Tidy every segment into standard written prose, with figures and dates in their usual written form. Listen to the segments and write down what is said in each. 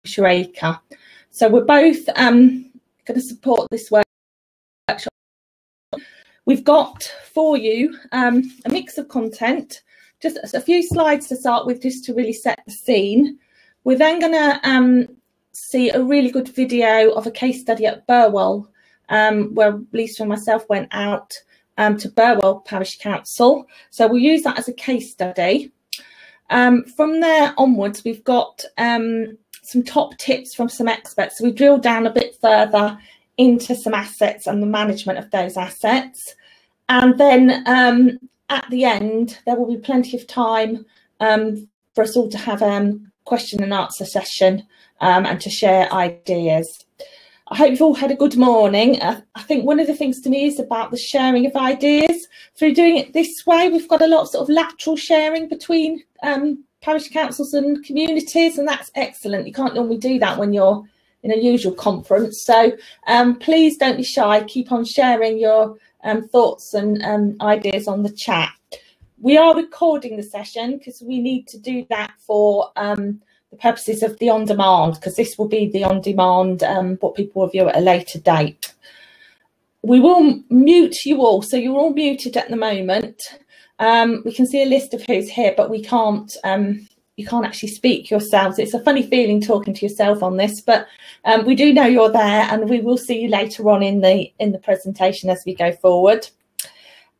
acre. So we're both going to support this workshop. We've got for you a mix of content, just a few slides to start with, just to really set the scene. We're then going to see a really good video of a case study at Burwell, where Lisa and myself went out to Burwell Parish Council. So we'll use that as a case study. From there onwards, we've got some top tips from some experts. So we drill down a bit further into some assets and the management of those assets. And then at the end, there will be plenty of time for us all to have a question and answer session and to share ideas. I hope you've all had a good morning. I think one of the things to me is about the sharing of ideas. Through doing it this way, we've got a lot of sort of lateral sharing between parish councils and communities, and that's excellent. You can't normally do that when you're in a usual conference. So please don't be shy. Keep on sharing your thoughts and ideas on the chat. We are recording the session because we need to do that for the purposes of the on-demand, because this will be the on-demand, what people will view at a later date. We will mute you all, so you're all muted at the moment. We can see a list of who's here, but we can't. You can't actually speak yourselves. It's a funny feeling talking to yourself on this, but we do know you're there, and we will see you later on in the presentation as we go forward.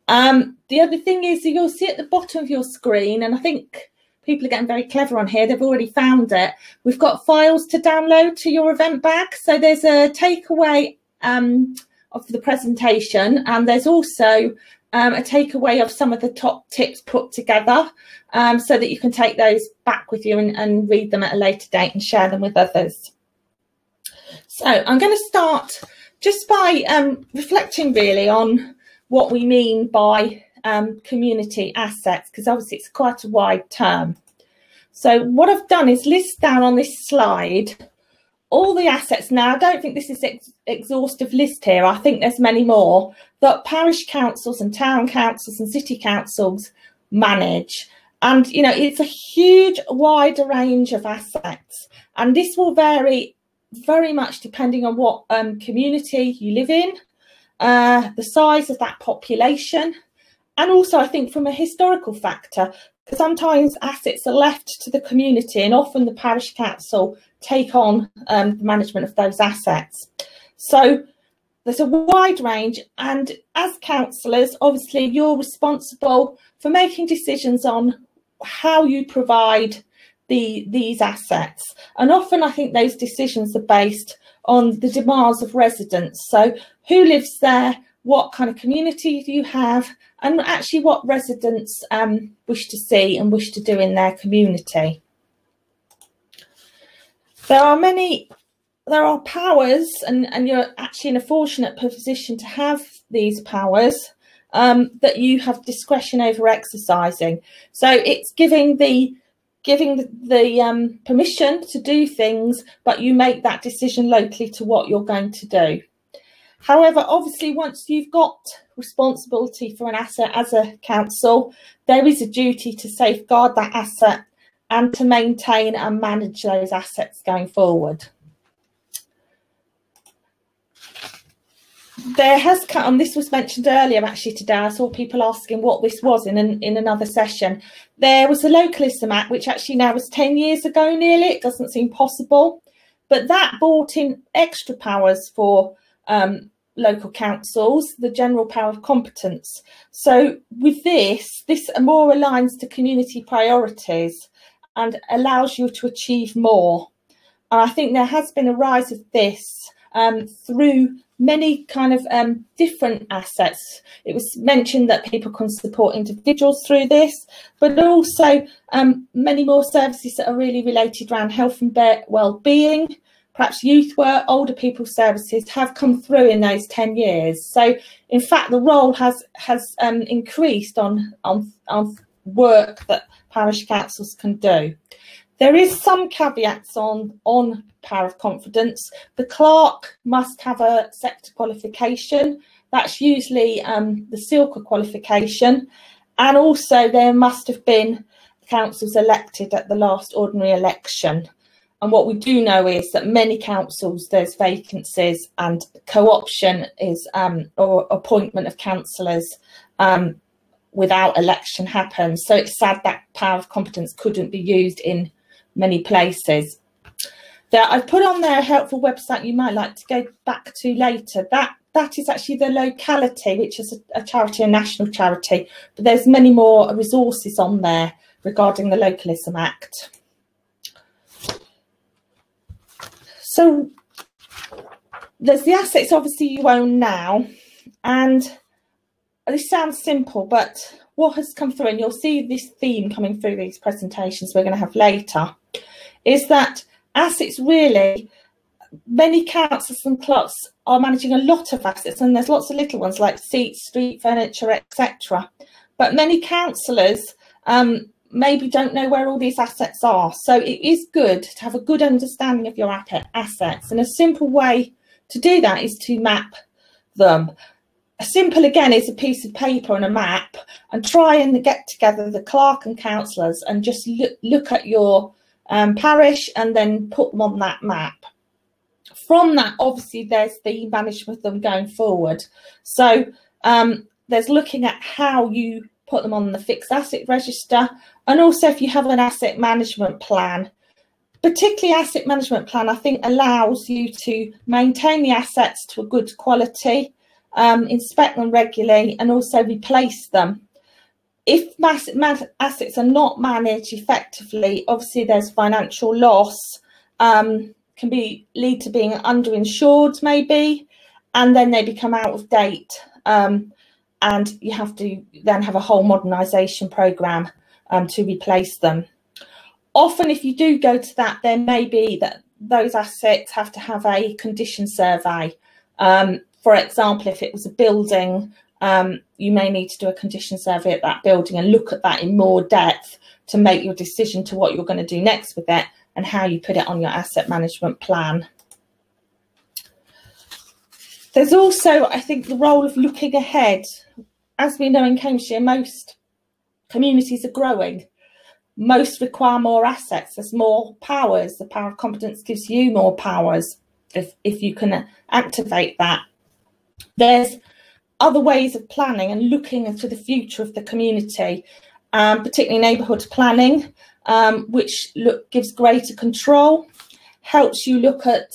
The other thing is you'll see at the bottom of your screen, and I think people are getting very clever on here. They've already found it. We've got files to download to your event bag. So there's a takeaway of the presentation, and there's also a takeaway of some of the top tips put together so that you can take those back with you and read them at a later date and share them with others. So I'm going to start just by reflecting really on what we mean by community assets, because obviously it's quite a wide term. So what I've done is list down on this slide all the assets. Now, I don't think this is an exhaustive list here. I think there's many more that parish councils and town councils and city councils manage. And, you know, it's a huge, wider range of assets. And this will vary very much depending on what community you live in, the size of that population, and also I think from a historical factor, because sometimes assets are left to the community and often the parish council take on the management of those assets. So there's a wide range, and as councillors, obviously you're responsible for making decisions on how you provide these assets. And often I think those decisions are based on the demands of residents. So who lives there, what kind of community do you have, and actually what residents wish to see and wish to do in their community. There are powers, and you're actually in a fortunate position to have these powers that you have discretion over exercising. So it's giving the permission to do things, but you make that decision locally to what you're going to do. However, obviously, once you've got responsibility for an asset as a council, there is a duty to safeguard that asset and to maintain and manage those assets going forward. There has come, and this was mentioned earlier actually today, I saw people asking what this was in another session. There was a Localism Act, which actually now was 10 years ago nearly. It doesn't seem possible, but that brought in extra powers for local councils, the general power of competence. So with this more aligns to community priorities and allows you to achieve more. And I think there has been a rise of this through many kind of different assets. It was mentioned that people can support individuals through this, but also many more services that are really related around health and well-being. Perhaps youth work, older people services have come through in those 10 years. So in fact, the role has increased on work that parish councils can do. There is some caveats on power of confidence. The clerk must have a sector qualification. That's usually the CLCC qualification. And also there must have been councils elected at the last ordinary election. And what we do know is that many councils, there's vacancies, and co-option is or appointment of councillors without election happens. So it's sad that power of competence couldn't be used in many places. There, I've put on there a helpful website you might like to go back to later. That is actually the locality, which is a charity, a national charity, but there's many more resources on there regarding the Localism Act. So there's the assets obviously you own now, and this sounds simple, but what has come through, and you'll see this theme coming through these presentations we're going to have later, is that assets really, many councils and clubs are managing a lot of assets, and there's lots of little ones like seats, street furniture, etc. But many councillors maybe don't know where all these assets are. So it is good to have a good understanding of your assets, and a simple way to do that is to map them. A simple, again, is a piece of paper and a map, and try and get together the clerk and councillors and just look at your parish and then put them on that map. From that, obviously, there's the management of them going forward. So there's looking at how you put them on the fixed asset register, and also if you have an asset management plan. Particularly asset management plan, I think, allows you to maintain the assets to a good quality, inspect them regularly, and also replace them. If assets are not managed effectively, obviously there's financial loss, can lead to being underinsured maybe, and then they become out of date, and you have to then have a whole modernisation programme to replace them. Often if you do go to that, there may be that those assets have to have a condition survey. For example, if it was a building, you may need to do a condition survey at that building and look at that in more depth to make your decision to what you're going to do next with it and how you put it on your asset management plan. There's also, I think, the role of looking ahead. As we know in Cambridgeshire, most communities are growing. Most require more assets. There's more powers. The power of competence gives you more powers if you can activate that. There's other ways of planning and looking into the future of the community, particularly neighbourhood planning, which gives greater control, helps you look at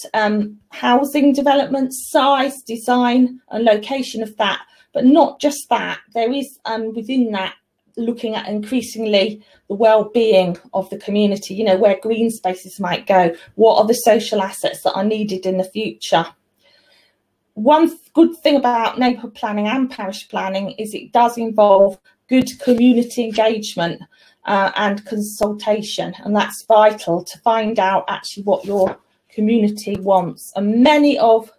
housing development, size, design and location of that. But not just that, there is within that looking at increasingly the well-being of the community, you know, where green spaces might go, what are the social assets that are needed in the future. One good thing about neighbourhood planning and parish planning is it does involve good community engagement and consultation, and that's vital to find out actually what your community wants. And many of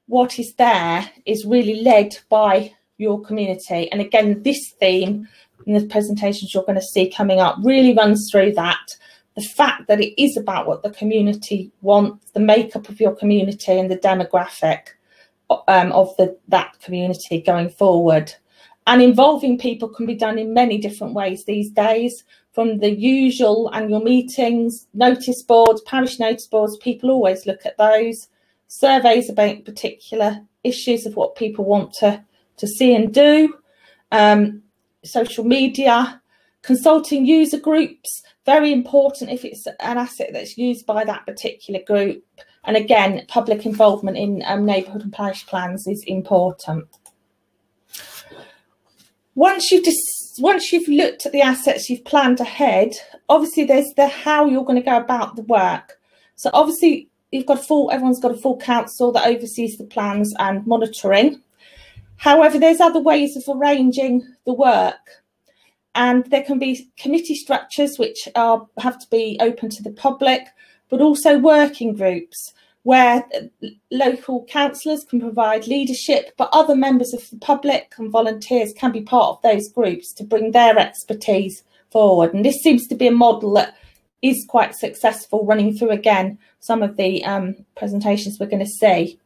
what is there is really led by your community. And again, this theme in the presentations you're going to see coming up really runs through that. The fact that it is about what the community wants, the makeup of your community and the demographic of that community going forward. And involving people can be done in many different ways these days, from the usual annual meetings, notice boards, parish notice boards, people always look at those, surveys about particular issues of what people want to see and do, social media, consulting user groups, very important if it's an asset that's used by that particular group. And again, public involvement in neighbourhood and parish plans is important. Once you've looked at the assets, you've planned ahead, obviously there's the how you're going to go about the work. So obviously everyone's got a full council that oversees the plans and monitoring. However, there's other ways of arranging the work, and there can be committee structures which have to be open to the public, but also working groups where local councillors can provide leadership, but other members of the public and volunteers can be part of those groups to bring their expertise forward. And this seems to be a model that is quite successful, running through again some of the presentations we're going to see.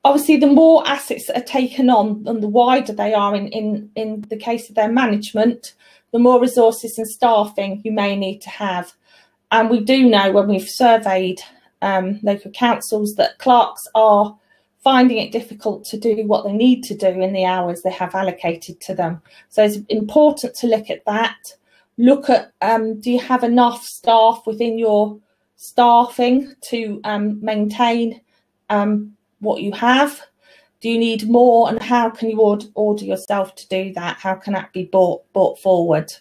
Obviously, the more assets that are taken on and the wider they are in the case of their management, the more resources and staffing you may need to have. And we do know when we've surveyed local councils that clerks are finding it difficult to do what they need to do in the hours they have allocated to them. So it's important to look at that. Look at, do you have enough staff within your staffing to maintain what you have? Do you need more, and how can you order yourself to do that? How can that be brought forward?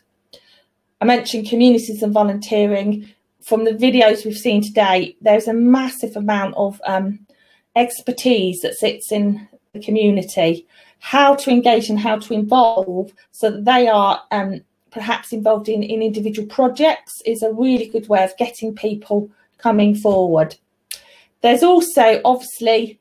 I mentioned communities and volunteering. From the videos we've seen today, there's a massive amount of expertise that sits in the community. How to engage and how to involve so that they are perhaps involved in individual projects is a really good way of getting people coming forward. There's also obviously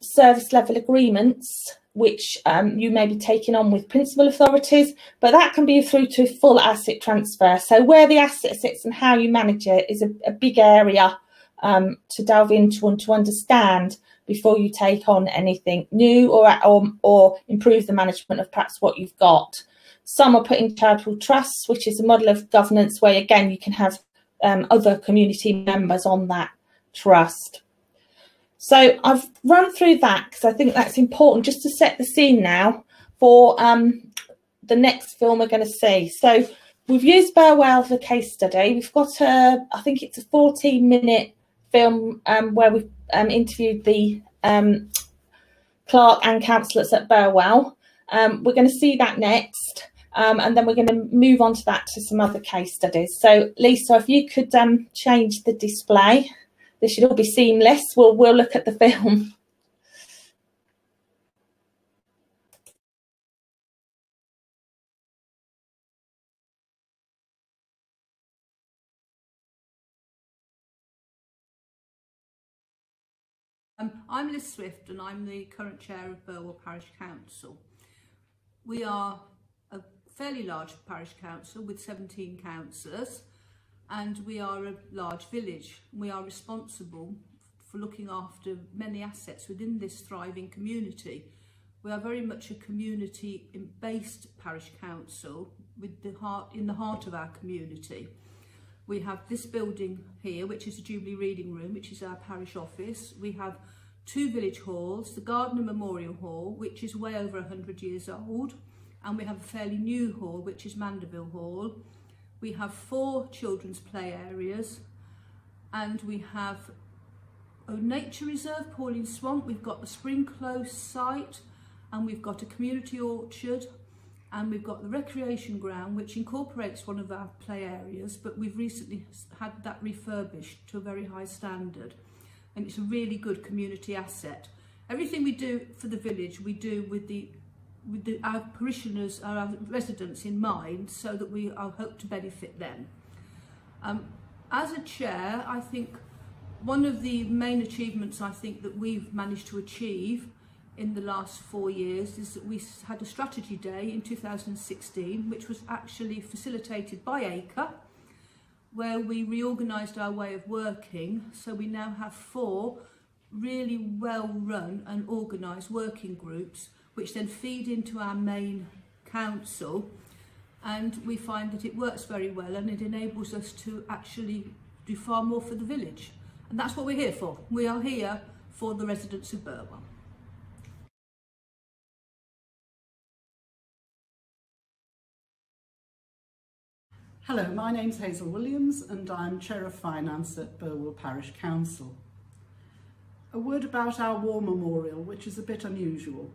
service level agreements which you may be taking on with principal authorities, but that can be through to full asset transfer. So where the asset sits and how you manage it is a big area to delve into and to understand before you take on anything new or improve the management of perhaps what you've got. Some are put in charitable trusts, which is a model of governance where, again, you can have other community members on that trust. So I've run through that because I think that's important just to set the scene now for the next film we're going to see. So we've used Burwell as a case study. We've got I think it's a 14-minute film where we've interviewed the clerk and councillors at Burwell. We're going to see that next, and then we're going to move on to that to some other case studies. So Lisa, if you could change the display. This should all be seamless. We'll look at the film. I'm Liz Swift and I'm the current chair of Burwell Parish Council. We are a fairly large parish council with 17 councillors, and we are a large village. We are responsible for looking after many assets within this thriving community. We are very much a community-based parish council with in the heart of our community. We have this building here, which is the Jubilee Reading Room, which is our parish office. We have 2 village halls, the Gardner Memorial Hall, which is way over 100 years old, and we have a fairly new hall, which is Mandeville Hall. We have 4 children's play areas, and we have a nature reserve, Pauline Swamp. We've got the Spring Close site, and we've got a community orchard, and we've got the recreation ground, which incorporates one of our play areas, but we've recently had that refurbished to a very high standard, and it's a really good community asset. Everything we do for the village, we do with our parishioners, our residents in mind, so that we hope to benefit them. As a chair, I think one of the main achievements I think that we've managed to achieve in the last 4 years is that we had a strategy day in 2016, which was actually facilitated by ACRE, where we reorganised our way of working. So we now have 4 really well run and organised working groups, which then feed into our main council, and we find that it works very well and it enables us to actually do far more for the village. And that's what we're here for. We are here for the residents of Burwell. Hello, my name's Hazel Williams and I'm Chair of Finance at Burwell Parish Council. A word about our war memorial, which is a bit unusual.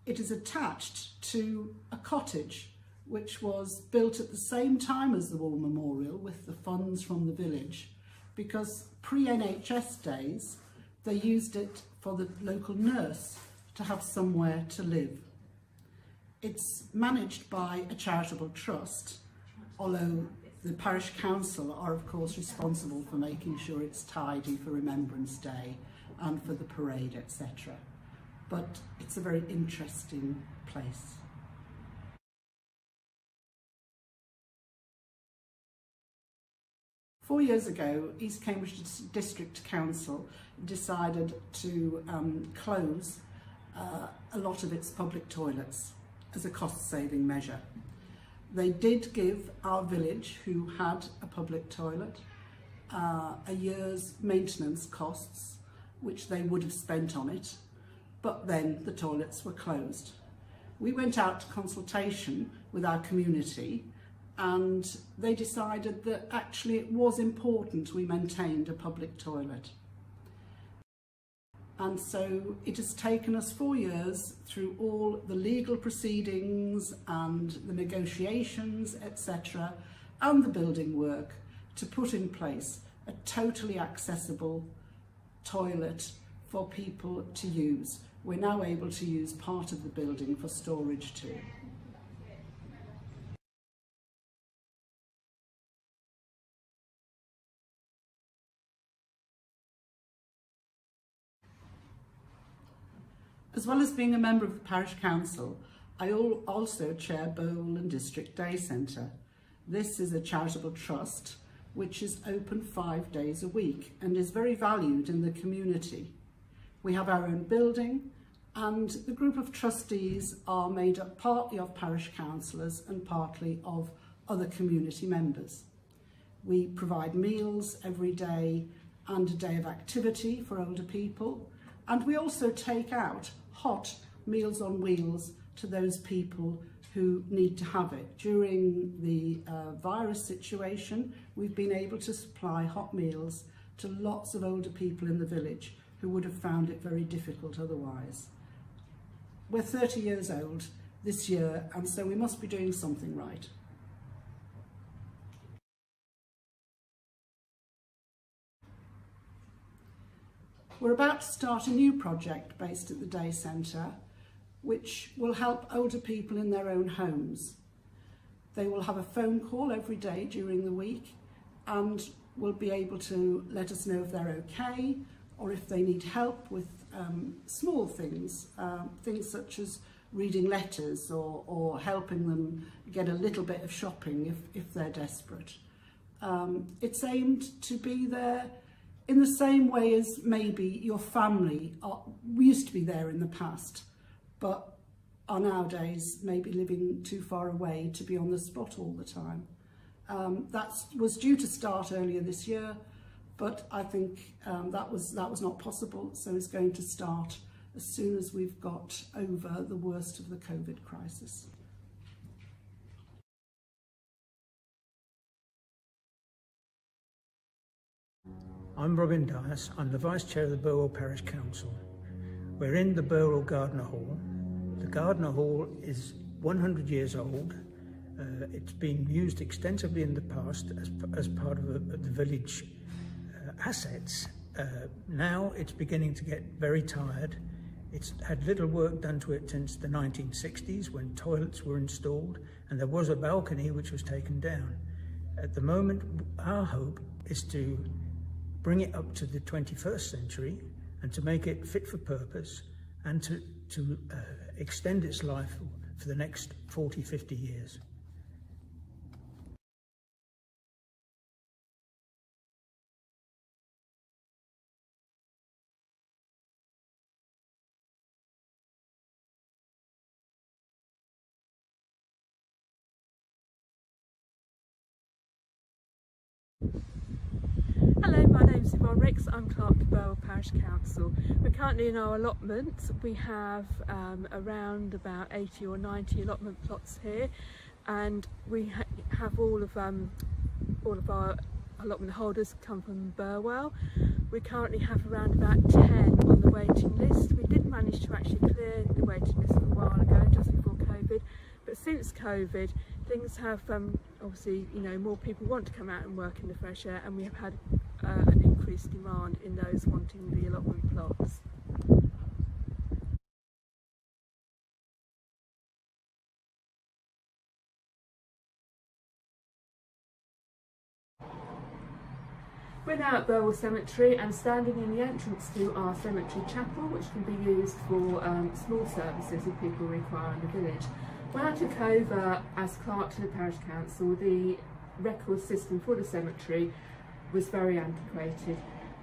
It is attached to a cottage which was built at the same time as the war memorial with the funds from the village, because pre-NHS days they used it for the local nurse to have somewhere to live. It's managed by a charitable trust, although the parish council are of course responsible for making sure it's tidy for Remembrance Day and for the parade, etc. But it's a very interesting place. Four years ago, East Cambridge District Council decided to close a lot of its public toilets as a cost-saving measure. They did give our village, who had a public toilet, a year's maintenance costs, which they would have spent on it, but then the toilets were closed. We went out to consultation with our community, and they decided that actually it was important we maintained a public toilet. And so it has taken us 4 years through all the legal proceedings and the negotiations, etc., and the building work to put in place a totally accessible toilet for people to use. We're now able to use part of the building for storage too. As well as being a member of the Parish Council, I also chair Burwell and District Day Centre. This is a charitable trust which is open 5 days a week and is very valued in the community. We have our own building, and the group of trustees are made up partly of parish councillors and partly of other community members. We provide meals every day and a day of activity for older people, and we also take out hot Meals on Wheels to those people who need to have it. During the virus situation, we've been able to supply hot meals to lots of older people in the village who would have found it very difficult otherwise. We're 30 years old this year, and so we must be doing something right. We're about to start a new project based at the Day Centre, which will help older people in their own homes. They will have a phone call every day during the week and will be able to let us know if they're okay or if they need help with small things, things such as reading letters or helping them get a little bit of shopping if they're desperate. It's aimed to be there in the same way as maybe your family used to be there in the past, but are nowadays maybe living too far away to be on the spot all the time. That was due to start earlier this year, but I think that was not possible, so it's going to start as soon as we've got over the worst of the COVID crisis. I'm Robin Dias. I'm the Vice Chair of the Burwell Parish Council. We're in the Burwell Gardner Hall. The Gardner Hall is 100 years old. It's been used extensively in the past as part of the village assets. Now it's beginning to get very tired. It's had little work done to it since the 1960s when toilets were installed and there was a balcony which was taken down. At the moment, our hope is to bring it up to the 21st century and to make it fit for purpose and to extend its life for the next 40, 50 years. Hello, my name's Yvonne Ricks. I'm Clerk to Burwell Parish Council. We're currently in our allotments. We have around about 80 or 90 allotment plots here, and we have all of our allotment holders come from Burwell. We currently have around about 10 on the waiting list. We did manage to actually clear the waiting list a while ago, just before COVID, but since COVID, things have obviously, more people want to come out and work in the fresh air, and we have had an increased demand in those wanting the allotment plots. We're now at Burwell Cemetery and standing in the entrance to our cemetery chapel, which can be used for small services if people require in the village. When I took over as clerk to the parish council, the record system for the cemetery was very antiquated.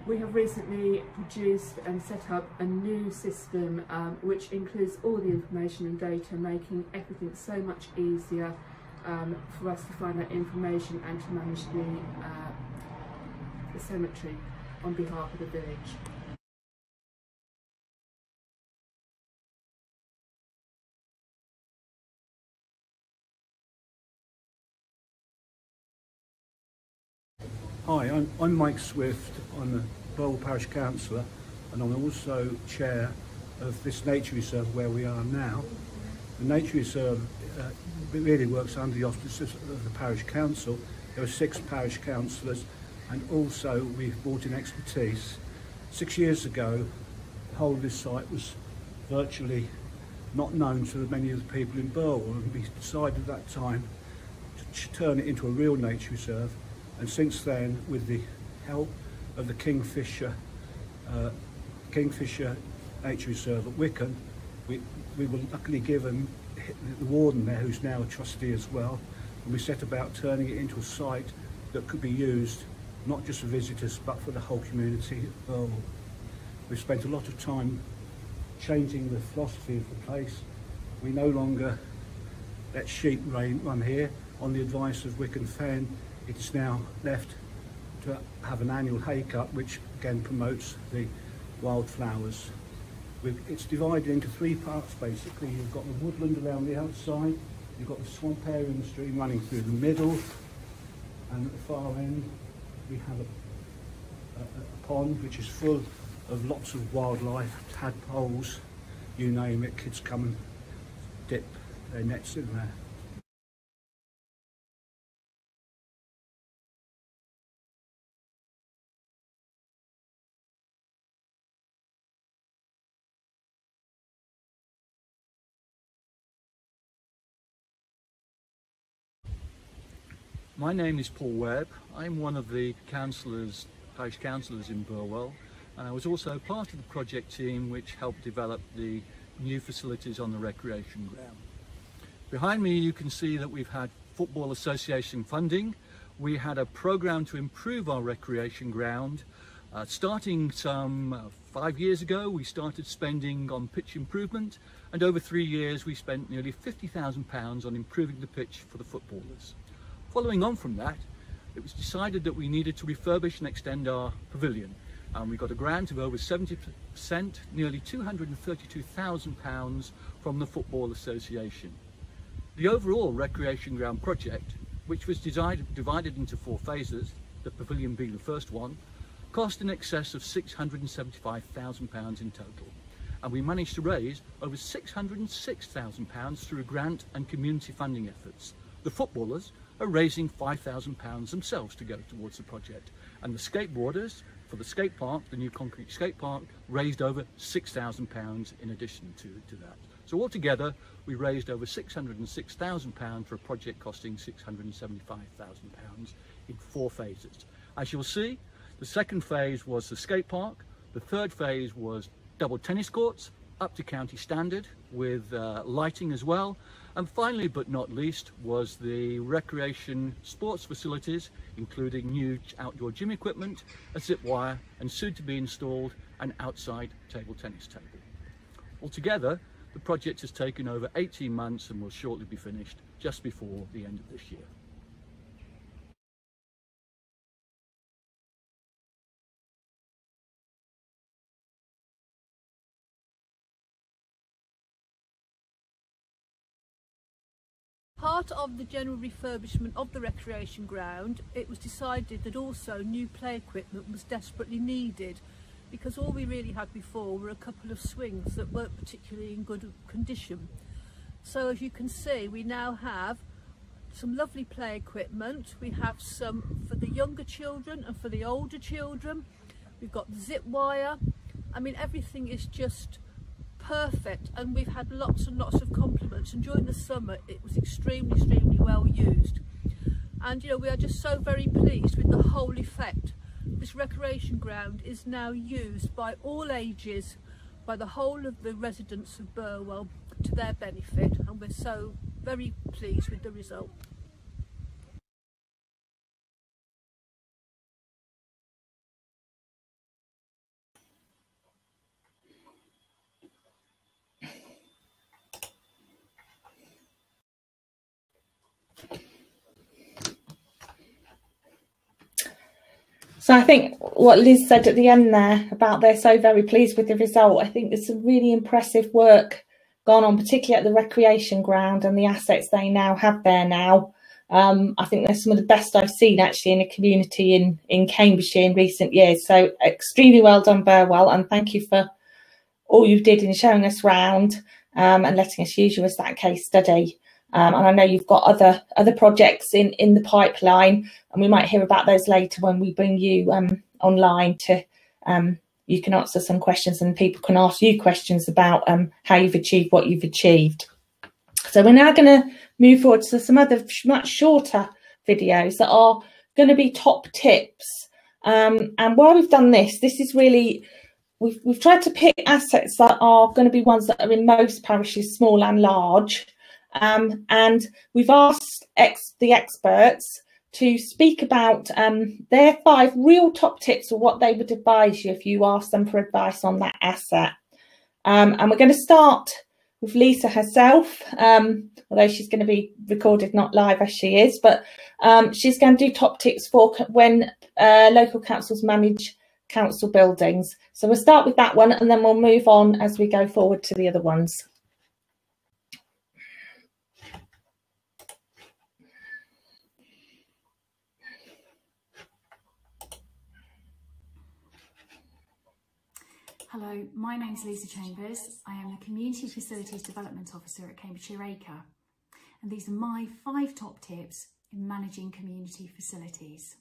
We have recently produced and set up a new system which includes all the information and data, making everything so much easier for us to find that information and to manage the cemetery on behalf of the village. Hi, I'm Mike Swift. I'm a Burwell Parish Councillor, and I'm also Chair of this nature reserve where we are now. The nature reserve really works under the auspices of the Parish Council. There are 6 parish councillors, and also we've brought in expertise. 6 years ago, the whole of this site was virtually not known to many of the people in Burwell, and we decided at that time to turn it into a real nature reserve. And since then, with the help of the Kingfisher Nature Reserve at Wickham, we were luckily given the warden there, who's now a trustee as well, and we set about turning it into a site that could be used not just for visitors but for the whole community of Burwell. We've spent a lot of time changing the philosophy of the place. We no longer let sheep run here. On the advice of Wickham Fen, it's now left to have an annual hay cut, which again promotes the wildflowers. It's divided into 3 parts basically. You've got the woodland around the outside, you've got the swamp area and the stream running through the middle, and at the far end we have a pond which is full of lots of wildlife, tadpoles, you name it. Kids come and dip their nets in there. My name is Paul Webb. I'm one of the parish councillors in Burwell, and I was also part of the project team which helped develop the new facilities on the recreation ground. Behind me you can see that we've had Football Association funding. We had a programme to improve our recreation ground. Starting some 5 years ago, we started spending on pitch improvement, and over 3 years we spent nearly £50,000 on improving the pitch for the footballers. Following on from that, it was decided that we needed to refurbish and extend our pavilion, and we got a grant of over 70%, nearly £232,000 from the Football Association. The overall recreation ground project, which was divided into 4 phases, the pavilion being the first one, cost in excess of £675,000 in total, and we managed to raise over £606,000 through grant and community funding efforts. The footballers are raising £5,000 themselves to go towards the project, and the skateboarders for the skate park, the new concrete skate park, raised over £6,000 in addition to that. So altogether we raised over £606,000 for a project costing £675,000 in 4 phases. As you'll see, the second phase was the skate park, the third phase was double tennis courts up to county standard with lighting as well, and finally but not least was the recreation sports facilities, including new outdoor gym equipment, a zip wire, and soon to be installed an outside table tennis table. Altogether, the project has taken over 18 months and will shortly be finished just before the end of this year. Part of the general refurbishment of the recreation ground, it was decided that also new play equipment was desperately needed, because all we really had before were a couple of swings that weren't particularly in good condition. So as you can see, we now have some lovely play equipment. We have some for the younger children and for the older children. We've got the zip wire. I mean, everything is just perfect, and we've had lots and lots of compliments, and during the summer it was extremely well used. And you know, we are just so very pleased with the whole effect. This recreation ground is now used by all ages, by the whole of the residents of Burwell to their benefit, and we're so very pleased with the result. So I think what Liz said at the end there about they're so very pleased with the result, I think there's some really impressive work gone on, particularly at the recreation ground and the assets they now have there now. I think they're some of the best I've seen actually in a community in Cambridgeshire in recent years. So extremely well done, Burwell, and thank you for all you did in showing us round and letting us use you as that case study. And I know you've got other projects in the pipeline, and we might hear about those later when we bring you online to you can answer some questions and people can ask you questions about how you've achieved what you've achieved. So we're now going to move forward to some other much shorter videos that are going to be top tips. And while we've done this is really, we've tried to pick assets that are going to be ones that are in most parishes, small and large. And we've asked the experts to speak about their 5 real top tips of what they would advise you if you asked them for advice on that asset. And we're going to start with Lisa herself, although she's going to be recorded, not live as she is, but she's going to do top tips for when local councils manage council buildings. So we'll start with that one and then we'll move on as we go forward to the other ones. Hello, my name's Lisa Chambers. I am the Community Facilities Development Officer at Cambridgeshire Acre, and these are my 5 top tips in managing community facilities.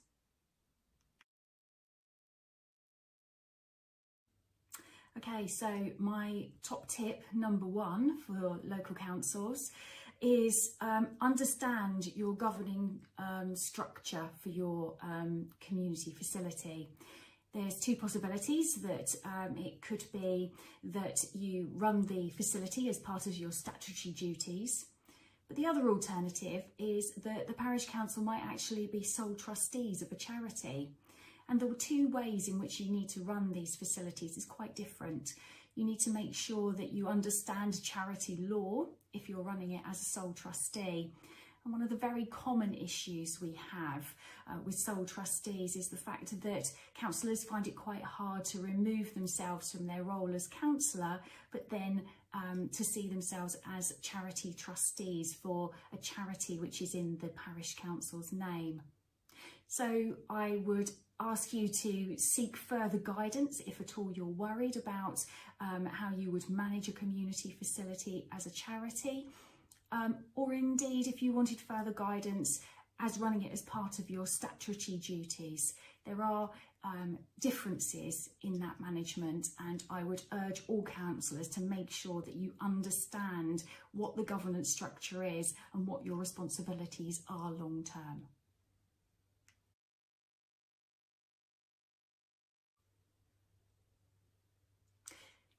Okay, so my top tip number 1 for local councils is understand your governing structure for your community facility. There's 2 possibilities that it could be that you run the facility as part of your statutory duties, but the other alternative is that the parish council might actually be sole trustees of a charity. And the 2 ways in which you need to run these facilities is quite different. You need to make sure that you understand charity law if you're running it as a sole trustee. And one of the very common issues we have with sole trustees is the fact that councillors find it quite hard to remove themselves from their role as councillor, but then to see themselves as charity trustees for a charity which is in the parish council's name. So I would ask you to seek further guidance if at all you're worried about how you would manage a community facility as a charity. Or indeed, if you wanted further guidance as running it as part of your statutory duties. There are differences in that management, and I would urge all councillors to make sure that you understand what the governance structure is and what your responsibilities are long term.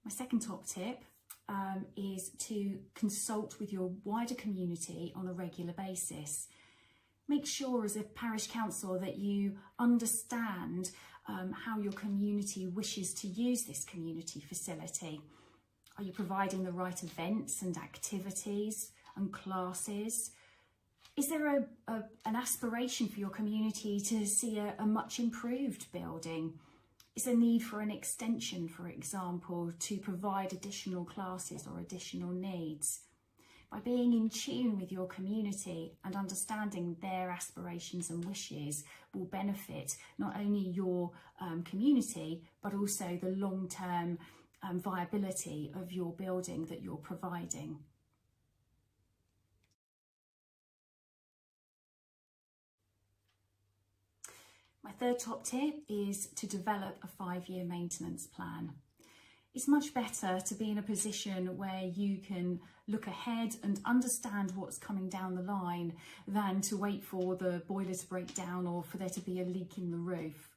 My second top tip is to consult with your wider community on a regular basis. Make sure as a parish council that you understand how your community wishes to use this community facility. Are you providing the right events and activities and classes? Is there an aspiration for your community to see a much improved building? Is there need for an extension, for example, to provide additional classes or additional needs? By being in tune with your community and understanding their aspirations and wishes will benefit not only your community, but also the long-term viability of your building that you're providing. My third top tip is to develop a 5-year maintenance plan. It's much better to be in a position where you can look ahead and understand what's coming down the line than to wait for the boiler to break down or for there to be a leak in the roof.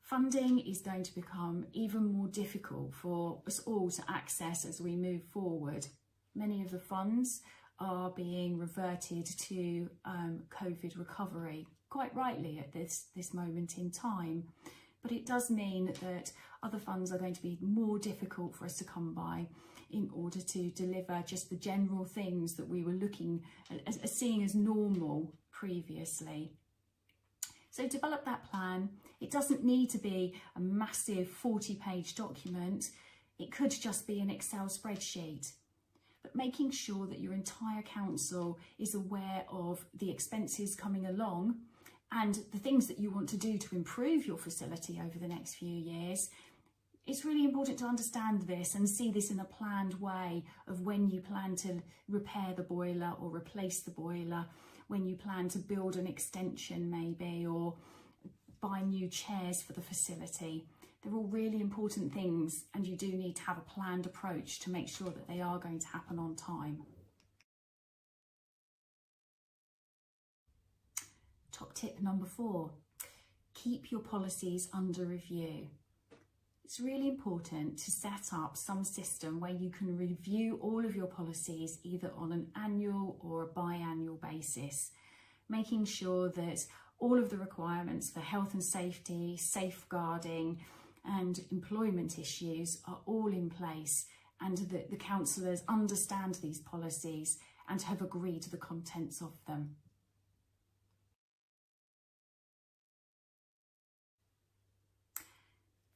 Funding is going to become even more difficult for us all to access as we move forward. Many of the funds are being reverted to COVID recovery, quite rightly at this moment in time. But it does mean that other funds are going to be more difficult for us to come by in order to deliver just the general things that we were looking at, seeing as normal previously. So develop that plan. It doesn't need to be a massive 40-page document. It could just be an Excel spreadsheet. But making sure that your entire council is aware of the expenses coming along and the things that you want to do to improve your facility over the next few years. It's really important to understand this and see this in a planned way of when you plan to repair the boiler or replace the boiler, when you plan to build an extension maybe, or buy new chairs for the facility. They're all really important things, and you do need to have a planned approach to make sure that they are going to happen on time. Top tip number 4, keep your policies under review. It's really important to set up some system where you can review all of your policies either on an annual or a biannual basis, making sure that all of the requirements for health and safety, safeguarding and employment issues are all in place, and that the councillors understand these policies and have agreed to the contents of them.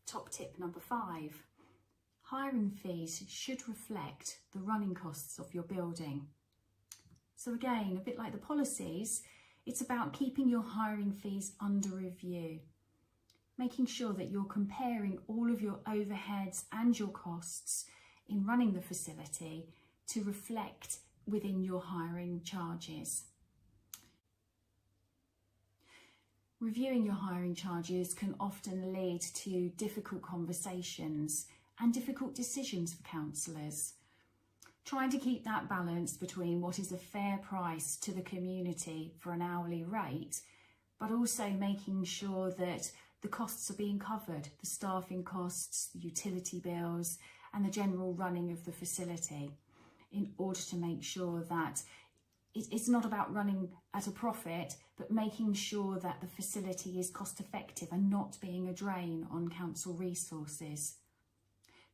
Top tip number 5, hiring fees should reflect the running costs of your building. So again, a bit like the policies, it's about keeping your hiring fees under review, making sure that you're comparing all of your overheads and your costs in running the facility to reflect within your hiring charges. Reviewing your hiring charges can often lead to difficult conversations and difficult decisions for councillors. Trying to keep that balance between what is a fair price to the community for an hourly rate, but also making sure that the costs are being covered, the staffing costs, the utility bills and the general running of the facility, in order to make sure that it's not about running at a profit, but making sure that the facility is cost effective and not being a drain on council resources.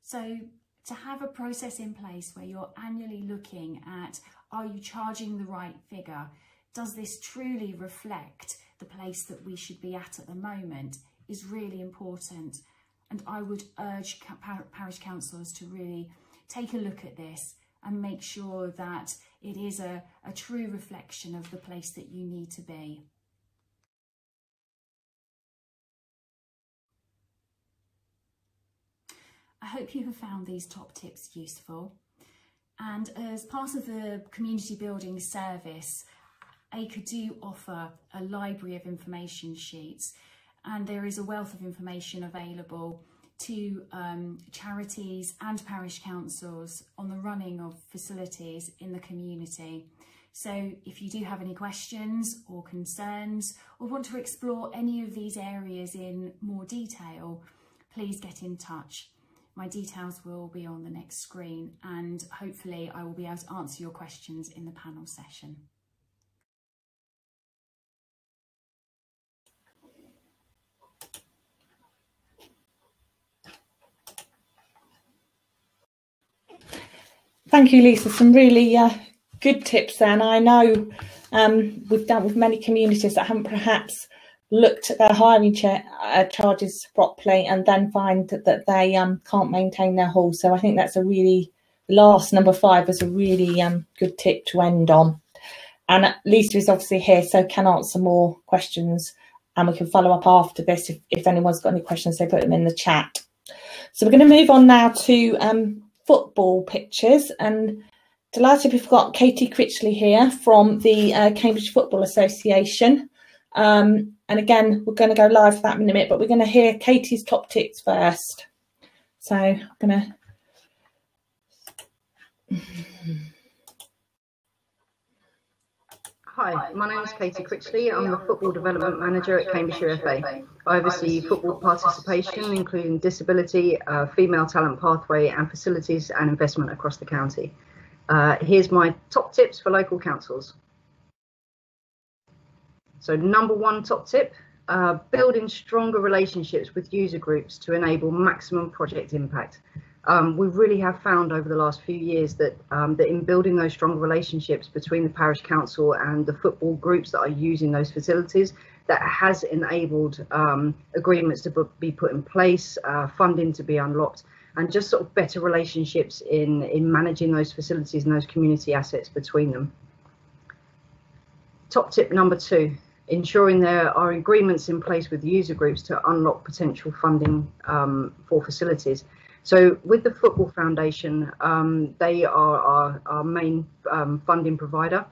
So to have a process in place where you're annually looking at, are you charging the right figure? Does this truly reflect the place that we should be at the moment, is really important. And I would urge parish councillors to really take a look at this and make sure that it is a true reflection of the place that you need to be. I hope you have found these top tips useful. And as part of the community building service, ACRE do offer a library of information sheets, and there is a wealth of information available to charities and parish councils on the running of facilities in the community. So if you do have any questions or concerns or want to explore any of these areas in more detail, please get in touch. My details will be on the next screen, and hopefully I will be able to answer your questions in the panel session. Thank you, Lisa. Some really good tips there. And I know we've dealt with many communities that haven't perhaps looked at their hiring charges properly and then find that they can't maintain their hall. So I think that's a really, last number 5 is a really good tip to end on. And Lisa is obviously here, so can answer more questions, and we can follow up after this if anyone's got any questions, they put them in the chat. So we're going to move on now to football pitches, and delighted we've got Katie Critchley here from the Cambridge Football Association. And again, we're going to go live for that in a minute, but we're going to hear Katie's top tips first. So I'm going to... Hi, my name is Katie Critchley. I'm the Football Development Manager at Cambridgeshire FA. I oversee football participation, including disability, female talent pathway and facilities and investment across the county. Here's my top tips for local councils. So number 1 top tip, building stronger relationships with user groups to enable maximum project impact. We really have found over the last few years that, that in building those stronger relationships between the parish council and the football groups that are using those facilities, that has enabled agreements to be put in place, funding to be unlocked, and just sort of better relationships in managing those facilities and those community assets between them. Top tip number 2, ensuring there are agreements in place with user groups to unlock potential funding for facilities. So with the Football Foundation, they are our main funding provider,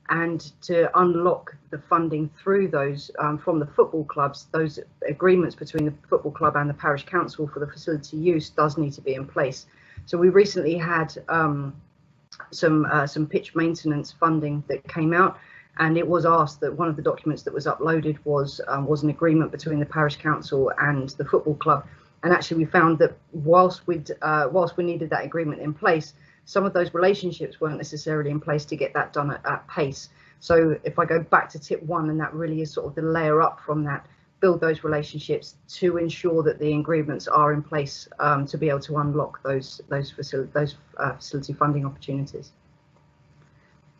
and to unlock the funding through those from the football clubs, those agreements between the football club and the parish council for the facility use does need to be in place. So we recently had some pitch maintenance funding that came out, and it was asked that one of the documents that was uploaded was an agreement between the parish council and the football club. And actually we found that whilst we needed that agreement in place, some of those relationships weren't necessarily in place to get that done at pace. So if I go back to tip 1, and that really is sort of the layer up from that, build those relationships to ensure that the agreements are in place to be able to unlock those facility funding opportunities.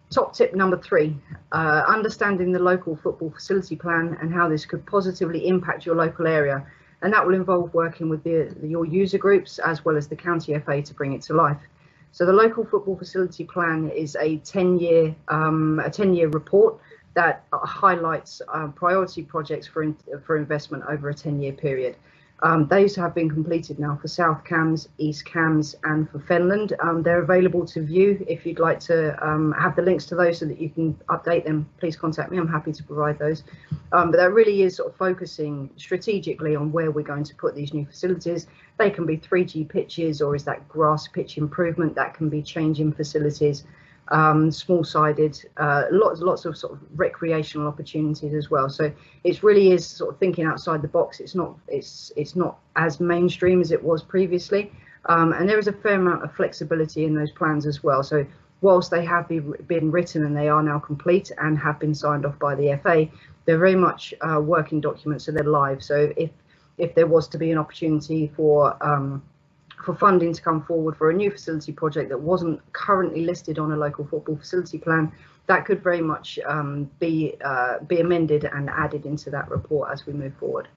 Top tip number 3, understanding the local football facility plan and how this could positively impact your local area. And that will involve working with your user groups as well as the county FA to bring it to life. So the local football facility plan is a 10-year report that highlights priority projects for investment over a 10-year period. Those have been completed now for South Cambs, East Cambs, and for Fenland. They're available to view. If you'd like to have the links to those so that you can update them, please contact me. I'm happy to provide those. But that really is sort of focusing strategically on where we're going to put these new facilities. They can be 3G pitches, or is that grass pitch improvement? That can be changing facilities, small-sided, lots of sort of recreational opportunities as well. So it really is sort of thinking outside the box. It's not as mainstream as it was previously, and there is a fair amount of flexibility in those plans as well. So whilst they have been written and they are now complete and have been signed off by the FA, they're very much working documents, so they're live. So if there was to be an opportunity for funding to come forward for a new facility project that wasn't currently listed on a local football facility plan, that could very much be amended and added into that report as we move forward.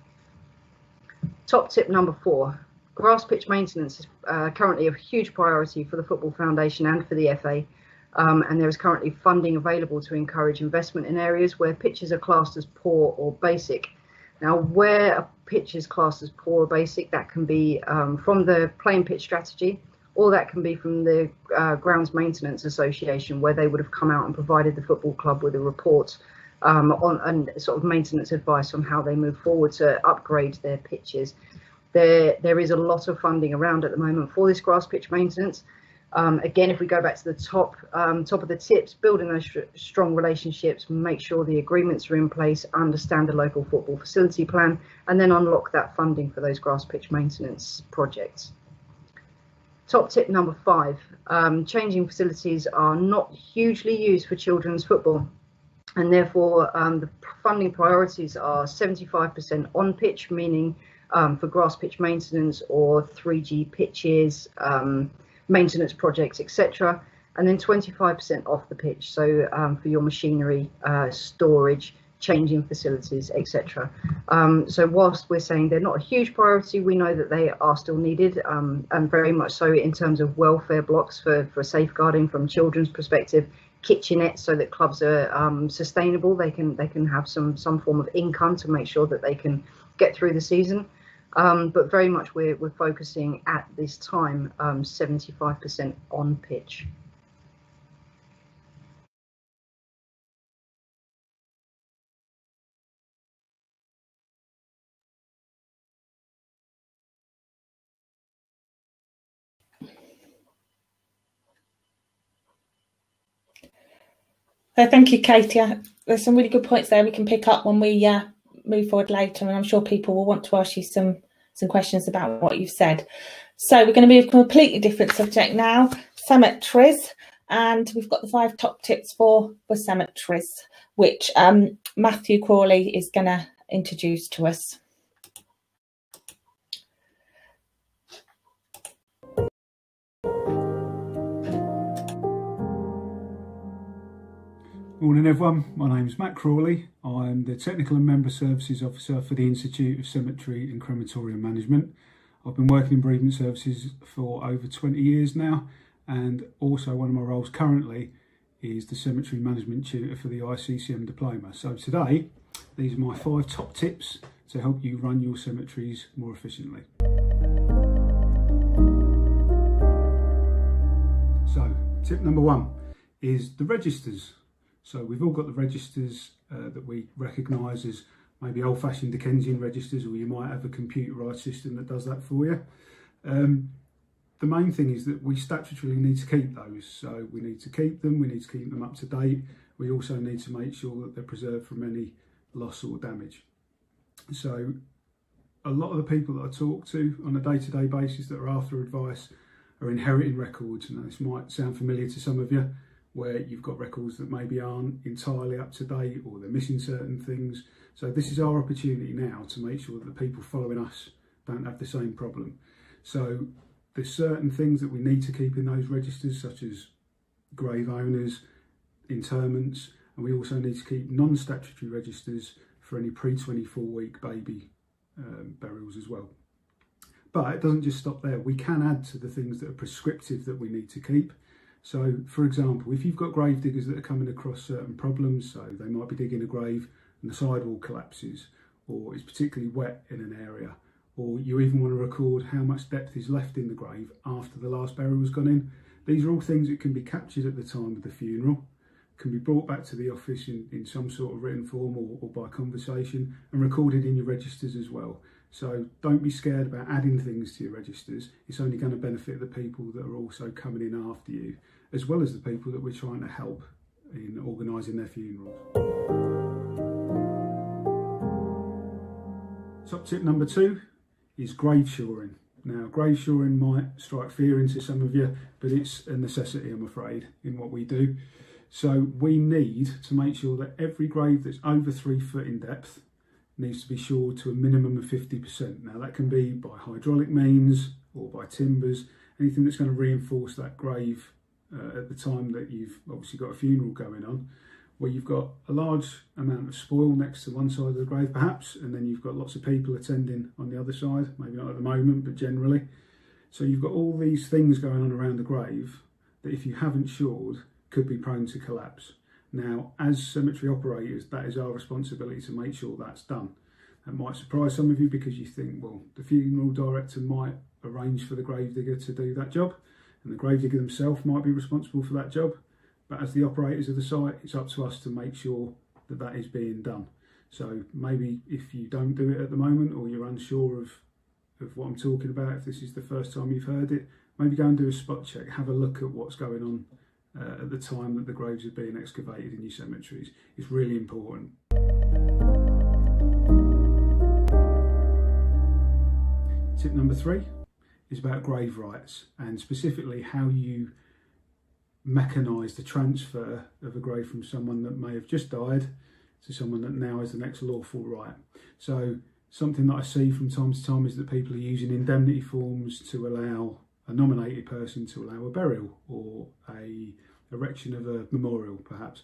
Top tip number 4, grass pitch maintenance is currently a huge priority for the Football Foundation and for the FA, and there is currently funding available to encourage investment in areas where pitches are classed as poor or basic. Now, where a pitch is classed as poor or basic, that can be from the playing pitch strategy, or that can be from the Grounds Maintenance Association, where they would have come out and provided the football club with a report on and sort of maintenance advice on how they move forward to upgrade their pitches. There is a lot of funding around at the moment for this grass pitch maintenance. Again, if we go back to the top of the tips, building those strong relationships, make sure the agreements are in place, understand the local football facility plan, and then unlock that funding for those grass pitch maintenance projects. Top tip number 5, changing facilities are not hugely used for children's football, and therefore the funding priorities are 75% on pitch, meaning for grass pitch maintenance or 3G pitches, maintenance projects, etc., and then 25% off the pitch, so for your machinery, storage, changing facilities, etc. So whilst we're saying they're not a huge priority, we know that they are still needed, and very much so in terms of welfare blocks for safeguarding from children's perspective, kitchenettes so that clubs are sustainable, they can have some form of income to make sure that they can get through the season. But very much we're focusing at this time 75% on pitch. So thank you, Katie. There's some really good points there we can pick up when we move forward later, and I'm sure people will want to ask you some questions about what you've said. So we're going to move to a completely different subject now, cemeteries, and we've got the 5 top tips for cemeteries, which Matthew Crawley is going to introduce to us. Morning everyone, my name's Matt Crawley. I'm the Technical and Member Services Officer for the Institute of Cemetery and Crematorium Management. I've been working in bereavement services for over 20 years now, and also one of my roles currently is the Cemetery Management Tutor for the ICCM Diploma. So today, these are my 5 top tips to help you run your cemeteries more efficiently. So, tip number 1 is the registers. So we've all got the registers that we recognise as maybe old-fashioned Dickensian registers, or you might have a computerised system that does that for you. The main thing is that we statutorily need to keep those. So we need to keep them, we need to keep them up to date. We also need to make sure that they're preserved from any loss or damage. So a lot of the people that I talk to on a day-to-day basis that are after advice are inheriting records. Now this might sound familiar to some of you, where you've got records that maybe aren't entirely up to date or they're missing certain things. So this is our opportunity now to make sure that the people following us don't have the same problem. So there's certain things that we need to keep in those registers, such as grave owners, interments, and we also need to keep non-statutory registers for any pre-24 week baby burials as well. But it doesn't just stop there. We can add to the things that are prescriptive that we need to keep. So, for example, if you've got grave diggers that are coming across certain problems, so they might be digging a grave and the sidewall collapses, or it's particularly wet in an area, or you even want to record how much depth is left in the grave after the last burial has gone in. These are all things that can be captured at the time of the funeral, can be brought back to the office in some sort of written form or by conversation, and recorded in your registers as well. So don't be scared about adding things to your registers. It's only going to benefit the people that are also coming in after you, as well as the people that we're trying to help in organising their funerals. Top tip number 2 is grave shoring. Now, grave shoring might strike fear into some of you, but it's a necessity, I'm afraid, in what we do. So we need to make sure that every grave that's over 3 foot in depth needs to be shored to a minimum of 50%. Now that can be by hydraulic means or by timbers, anything that's going to reinforce that grave at the time that you've obviously got a funeral going on, where you've got a large amount of spoil next to one side of the grave perhaps, and then you've got lots of people attending on the other side, maybe not at the moment, but generally. So you've got all these things going on around the grave that if you haven't shored could be prone to collapse. Now, as cemetery operators, that is our responsibility to make sure that's done. That might surprise some of you because you think, well, the funeral director might arrange for the gravedigger to do that job, and the gravedigger themselves might be responsible for that job. But as the operators of the site, it's up to us to make sure that that is being done. So maybe if you don't do it at the moment, or you're unsure of what I'm talking about, if this is the first time you've heard it, maybe go and do a spot check, have a look at what's going on at the time that the graves are being excavated in your cemeteries. It's really important. Tip number 3 is about grave rights, and specifically how you mechanise the transfer of a grave from someone that may have just died to someone that now has the next lawful right. So something that I see from time to time is that people are using indemnity forms to allow a nominated person to allow a burial or a erection of a memorial perhaps.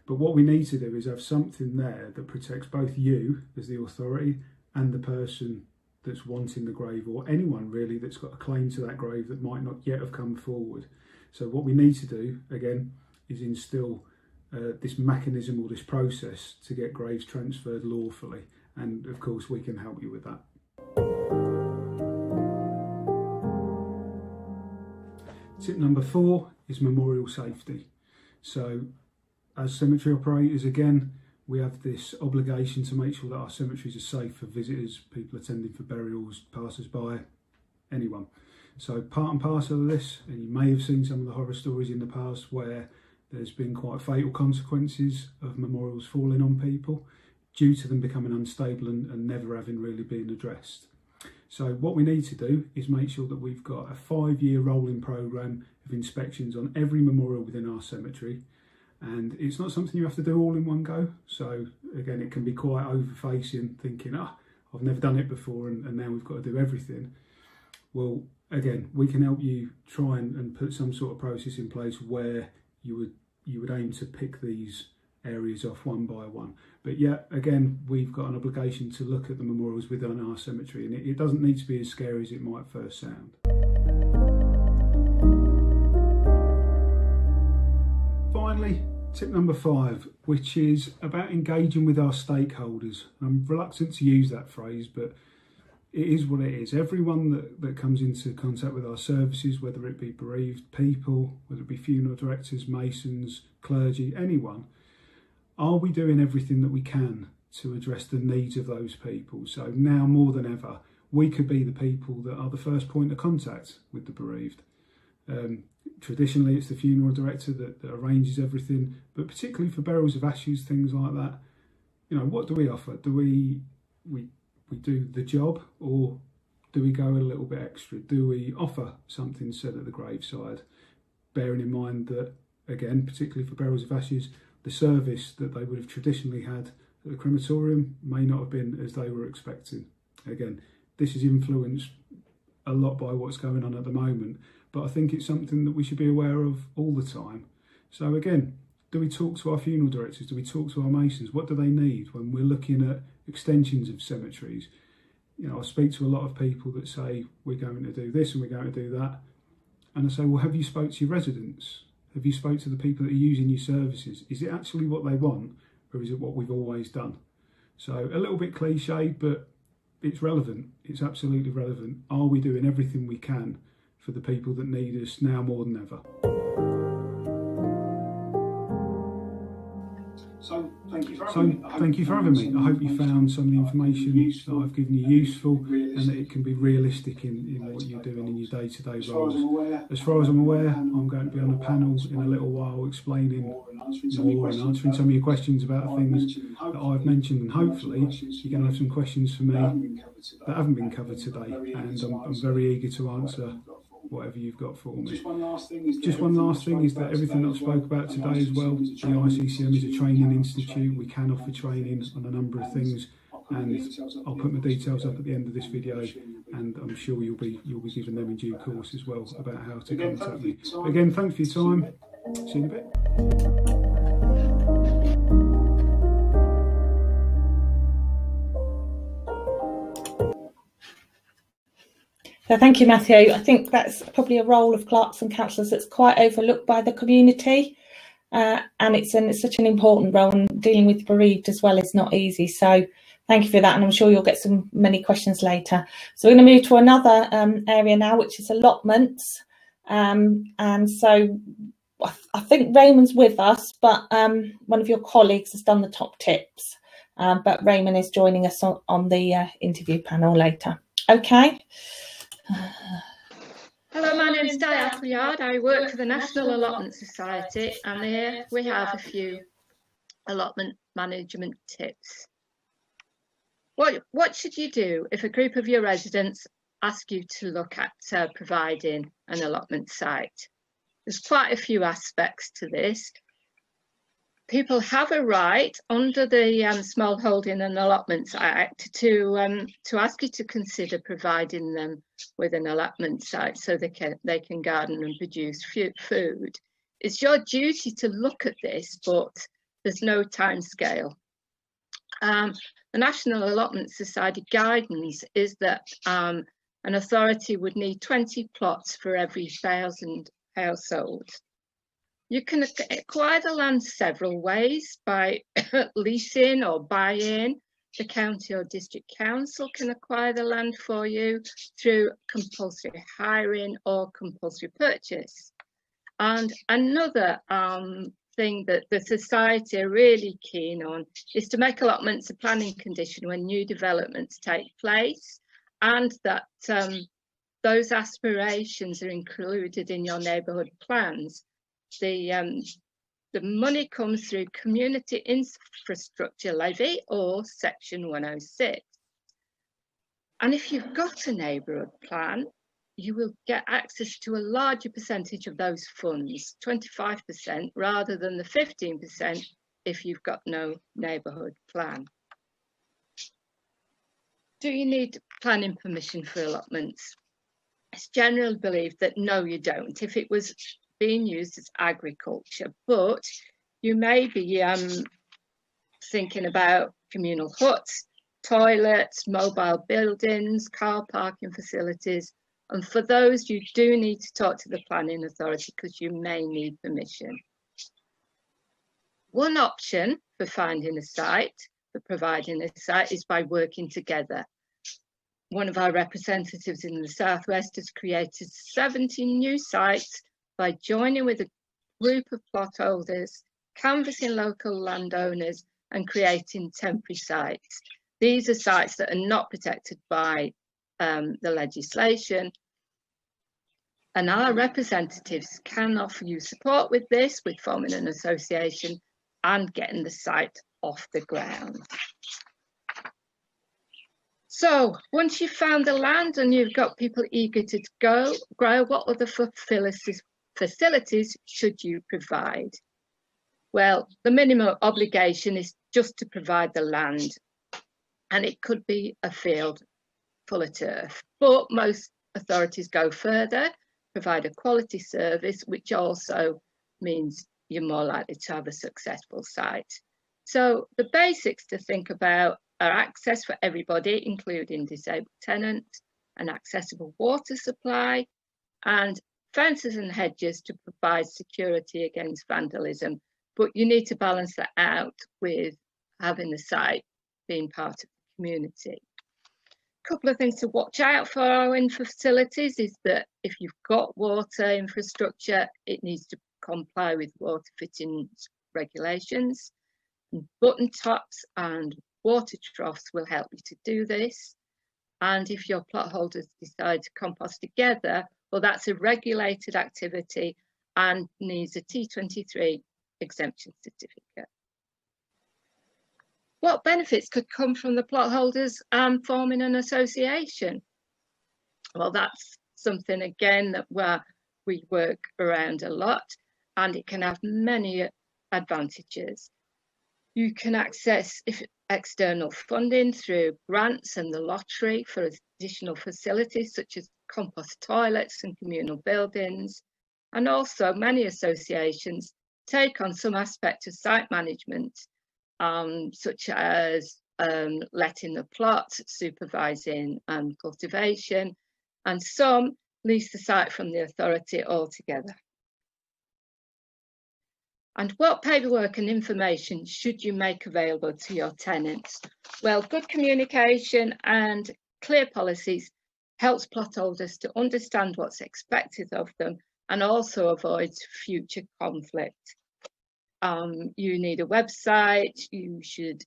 But what we need to do is have something there that protects both you as the authority and the person that's wanting the grave, or anyone really that's got a claim to that grave that might not yet have come forward. So what we need to do, again, is instill this mechanism or this process to get graves transferred lawfully. And of course, we can help you with that. Tip number 4 is memorial safety. So as cemetery operators, again, we have this obligation to make sure that our cemeteries are safe for visitors, people attending for burials, passers-by, anyone. So part and parcel of this, and you may have seen some of the horror stories in the past where there's been quite fatal consequences of memorials falling on people due to them becoming unstable and never having really been addressed. So what we need to do is make sure that we've got a 5-year rolling programme of inspections on every memorial within our cemetery. And it's not something you have to do all in one go. So again, it can be quite over-facing, thinking, I've never done it before and now we've got to do everything. Well, again, we can help you try and put some sort of process in place where you would aim to pick these areas off one by one. But yeah, again, we've got an obligation to look at the memorials within our cemetery, and it doesn't need to be as scary as it might first sound. Finally, tip number 5, which is about engaging with our stakeholders. I'm reluctant to use that phrase, but it is what it is. Everyone that comes into contact with our services, whether it be bereaved people, whether it be funeral directors, masons, clergy, anyone, are we doing everything that we can to address the needs of those people? So now more than ever, we could be the people that are the first point of contact with the bereaved. Traditionally, it's the funeral director that arranges everything, but particularly for burials of ashes, things like that, you know, what do we offer? Do we do the job, or do we go a little bit extra? Do we offer something said at the graveside, bearing in mind that, again, particularly for burials of ashes, the service that they would have traditionally had at the crematorium may not have been as they were expecting. Again, this is influenced a lot by what's going on at the moment, but I think it's something that we should be aware of all the time. So again, do we talk to our funeral directors? Do we talk to our masons? What do they need when we're looking at extensions of cemeteries? You know, I speak to a lot of people that say, we're going to do this and we're going to do that. And I say, well, have you spoke to your residents? Have you spoke to the people that are using your services? Is it actually what they want, or is it what we've always done? So a little bit cliched, but it's relevant. It's absolutely relevant. Are we doing everything we can for the people that need us now more than ever? So thank you for having me. I hope you found some of the information that I've given you useful, and that it can be realistic in what you're doing in your day-to-day roles. As far as I'm aware, I'm going to be on a panel in a little while explaining more and answering some of your questions about things that I've mentioned, and hopefully you're going to have some questions for me that haven't been covered today, and I'm very eager to answer whatever you've got for me. Just one last thing is that everything that I've spoke about today as well, the ICCM is a training institute. We can offer training on a number of things, and I'll put my details up at the end of this video, and I'm sure you'll be given them in due course as well about how to contact me. Again, thanks for your time. See you in a bit. So thank you, Matthew. I think that's probably a role of clerks and councillors that's quite overlooked by the community, and it's such an important role, and dealing with bereaved as well is not easy. So thank you for that, and I'm sure you'll get many questions later. So we're going to move to another area now, which is allotments. And so I think Raymond's with us, but one of your colleagues has done the top tips, but Raymond is joining us on the interview panel later. Okay. Hello, my name is Di Appleyard. I work for the National Allotment Society, and here we have a few allotment management tips. What should you do if a group of your residents ask you to look at providing an allotment site? There's quite a few aspects to this. People have a right under the Smallholding and Allotments Act to ask you to consider providing them with an allotment site so they can garden and produce food. It's your duty to look at this, but there's no time scale. The National Allotment Society guidance is that an authority would need 20 plots for every 1,000 households. You can acquire the land several ways, by leasing or buying. The county or district council can acquire the land for you through compulsory hiring or compulsory purchase. And another thing that the society are really keen on is to make allotments a planning condition when new developments take place, and that those aspirations are included in your neighbourhood plans. The money comes through Community Infrastructure Levy or Section 106. And if you've got a neighbourhood plan, you will get access to a larger percentage of those funds, 25% rather than the 15% if you've got no neighbourhood plan. Do you need planning permission for allotments? It's generally believed that no, you don't. If it was being used as agriculture, but you may be thinking about communal huts, toilets, mobile buildings, car parking facilities. And for those, you do need to talk to the planning authority because you may need permission. One option for finding a site, for providing a site, is by working together. One of our representatives in the Southwest has created 70 new sites by joining with a group of plot holders, canvassing local landowners and creating temporary sites. These are sites that are not protected by the legislation. And our representatives can offer you support with this, with forming an association and getting the site off the ground. So once you've found the land and you've got people eager to grow, what other facilities should you provide? Well, the minimum obligation is just to provide the land, and it could be a field full of turf. But most authorities go further, provide a quality service, which also means you're more likely to have a successful site. So the basics to think about are access for everybody, including disabled tenants, an accessible water supply, and fences and hedges to provide security against vandalism. But you need to balance that out with having the site being part of the community. A couple of things to watch out for in facilities is that if you've got water infrastructure, it needs to comply with water fittings regulations. Button tops and water troughs will help you to do this. And if your plot holders decide to compost together, well, that's a regulated activity and needs a T23 exemption certificate. What benefits could come from the plot holders forming an association? Well, that's something again that we work around a lot, and it can have many advantages. You can access external funding through grants and the lottery for additional facilities such as compost toilets and communal buildings. And also many associations take on some aspect of site management, such as letting the plot, supervising cultivation, and some lease the site from the authority altogether. And what paperwork and information should you make available to your tenants? Well, good communication and clear policies helps plot holders to understand what's expected of them and also avoids future conflict. You need a website. You should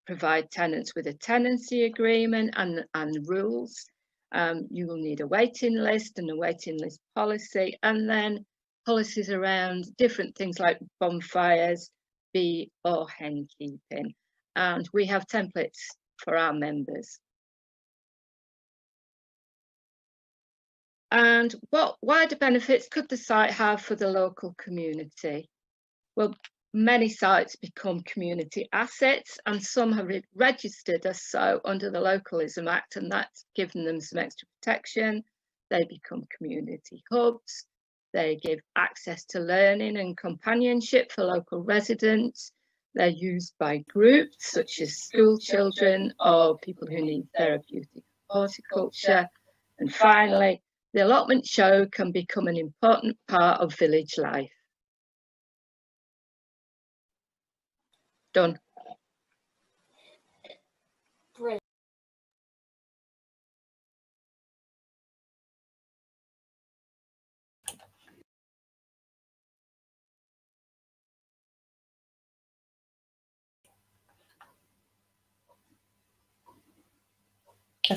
provide tenants with a tenancy agreement and rules. You will need a waiting list and a waiting list policy, and then policies around different things like bonfires, bee or hen keeping. And we have templates for our members. And what wider benefits could the site have for the local community? Well, many sites become community assets, and some have registered as so under the Localism Act, and that's given them some extra protection. They become community hubs. They give access to learning and companionship for local residents. They're used by groups such as school children or people who need therapeutic horticulture. And finally, the allotment show can become an important part of village life. Done. Brilliant.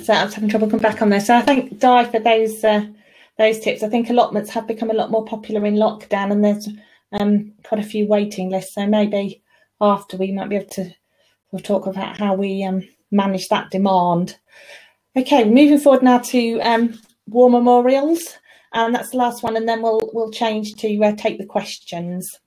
So I was having trouble coming back on there. So I thank Di for those tips. I think allotments have become a lot more popular in lockdown, and there's quite a few waiting lists. So maybe after we might be able to talk about how we manage that demand. Okay, moving forward now to war memorials, and that's the last one, and then we'll change to take the questions.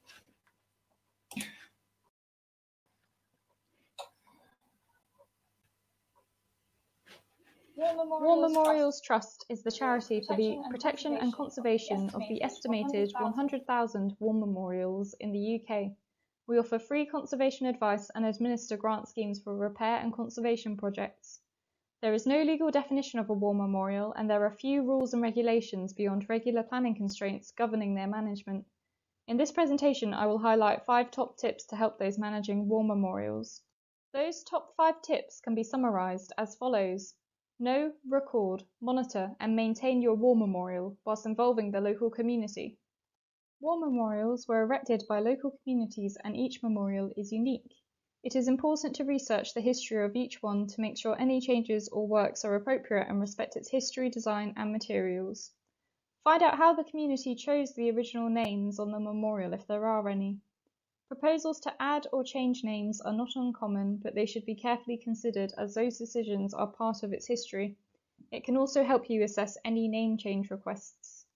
War Memorials Trust is the charity for the protection and conservation of the estimated 100,000 war memorials in the UK. We offer free conservation advice and administer grant schemes for repair and conservation projects. There is no legal definition of a war memorial, and there are few rules and regulations beyond regular planning constraints governing their management. In this presentation, I will highlight 5 top tips to help those managing war memorials. Those top 5 tips can be summarised as follows. Know, record, monitor and maintain your war memorial whilst involving the local community. War memorials were erected by local communities and each memorial is unique. It is important to research the history of each one to make sure any changes or works are appropriate and respect its history, design and materials. Find out how the community chose the original names on the memorial if there are any. Proposals to add or change names are not uncommon, but they should be carefully considered as those decisions are part of its history. It can also help you assess any name change requests.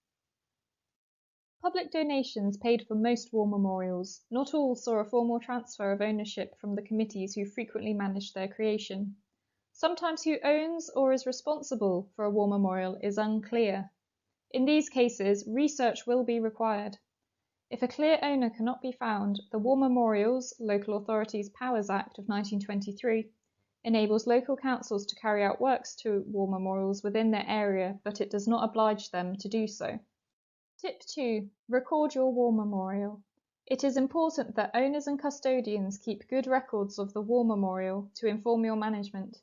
Public donations paid for most war memorials. Not all saw a formal transfer of ownership from the committees who frequently managed their creation. Sometimes who owns or is responsible for a war memorial is unclear. In these cases, research will be required. If a clear owner cannot be found, the War Memorials Local Authorities Powers Act of 1923 enables local councils to carry out works to war memorials within their area, but it does not oblige them to do so. Tip 2. Record your war memorial. It is important that owners and custodians keep good records of the war memorial to inform your management.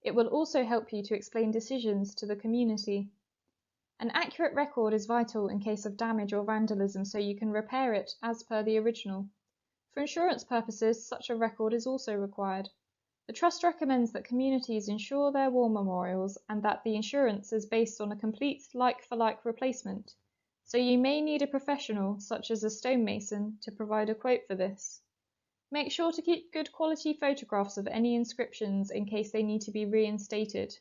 It will also help you to explain decisions to the community. An accurate record is vital in case of damage or vandalism, so you can repair it as per the original. For insurance purposes, such a record is also required. The Trust recommends that communities insure their war memorials and that the insurance is based on a complete like-for-like replacement, so you may need a professional, such as a stonemason, to provide a quote for this. Make sure to keep good quality photographs of any inscriptions in case they need to be reinstated.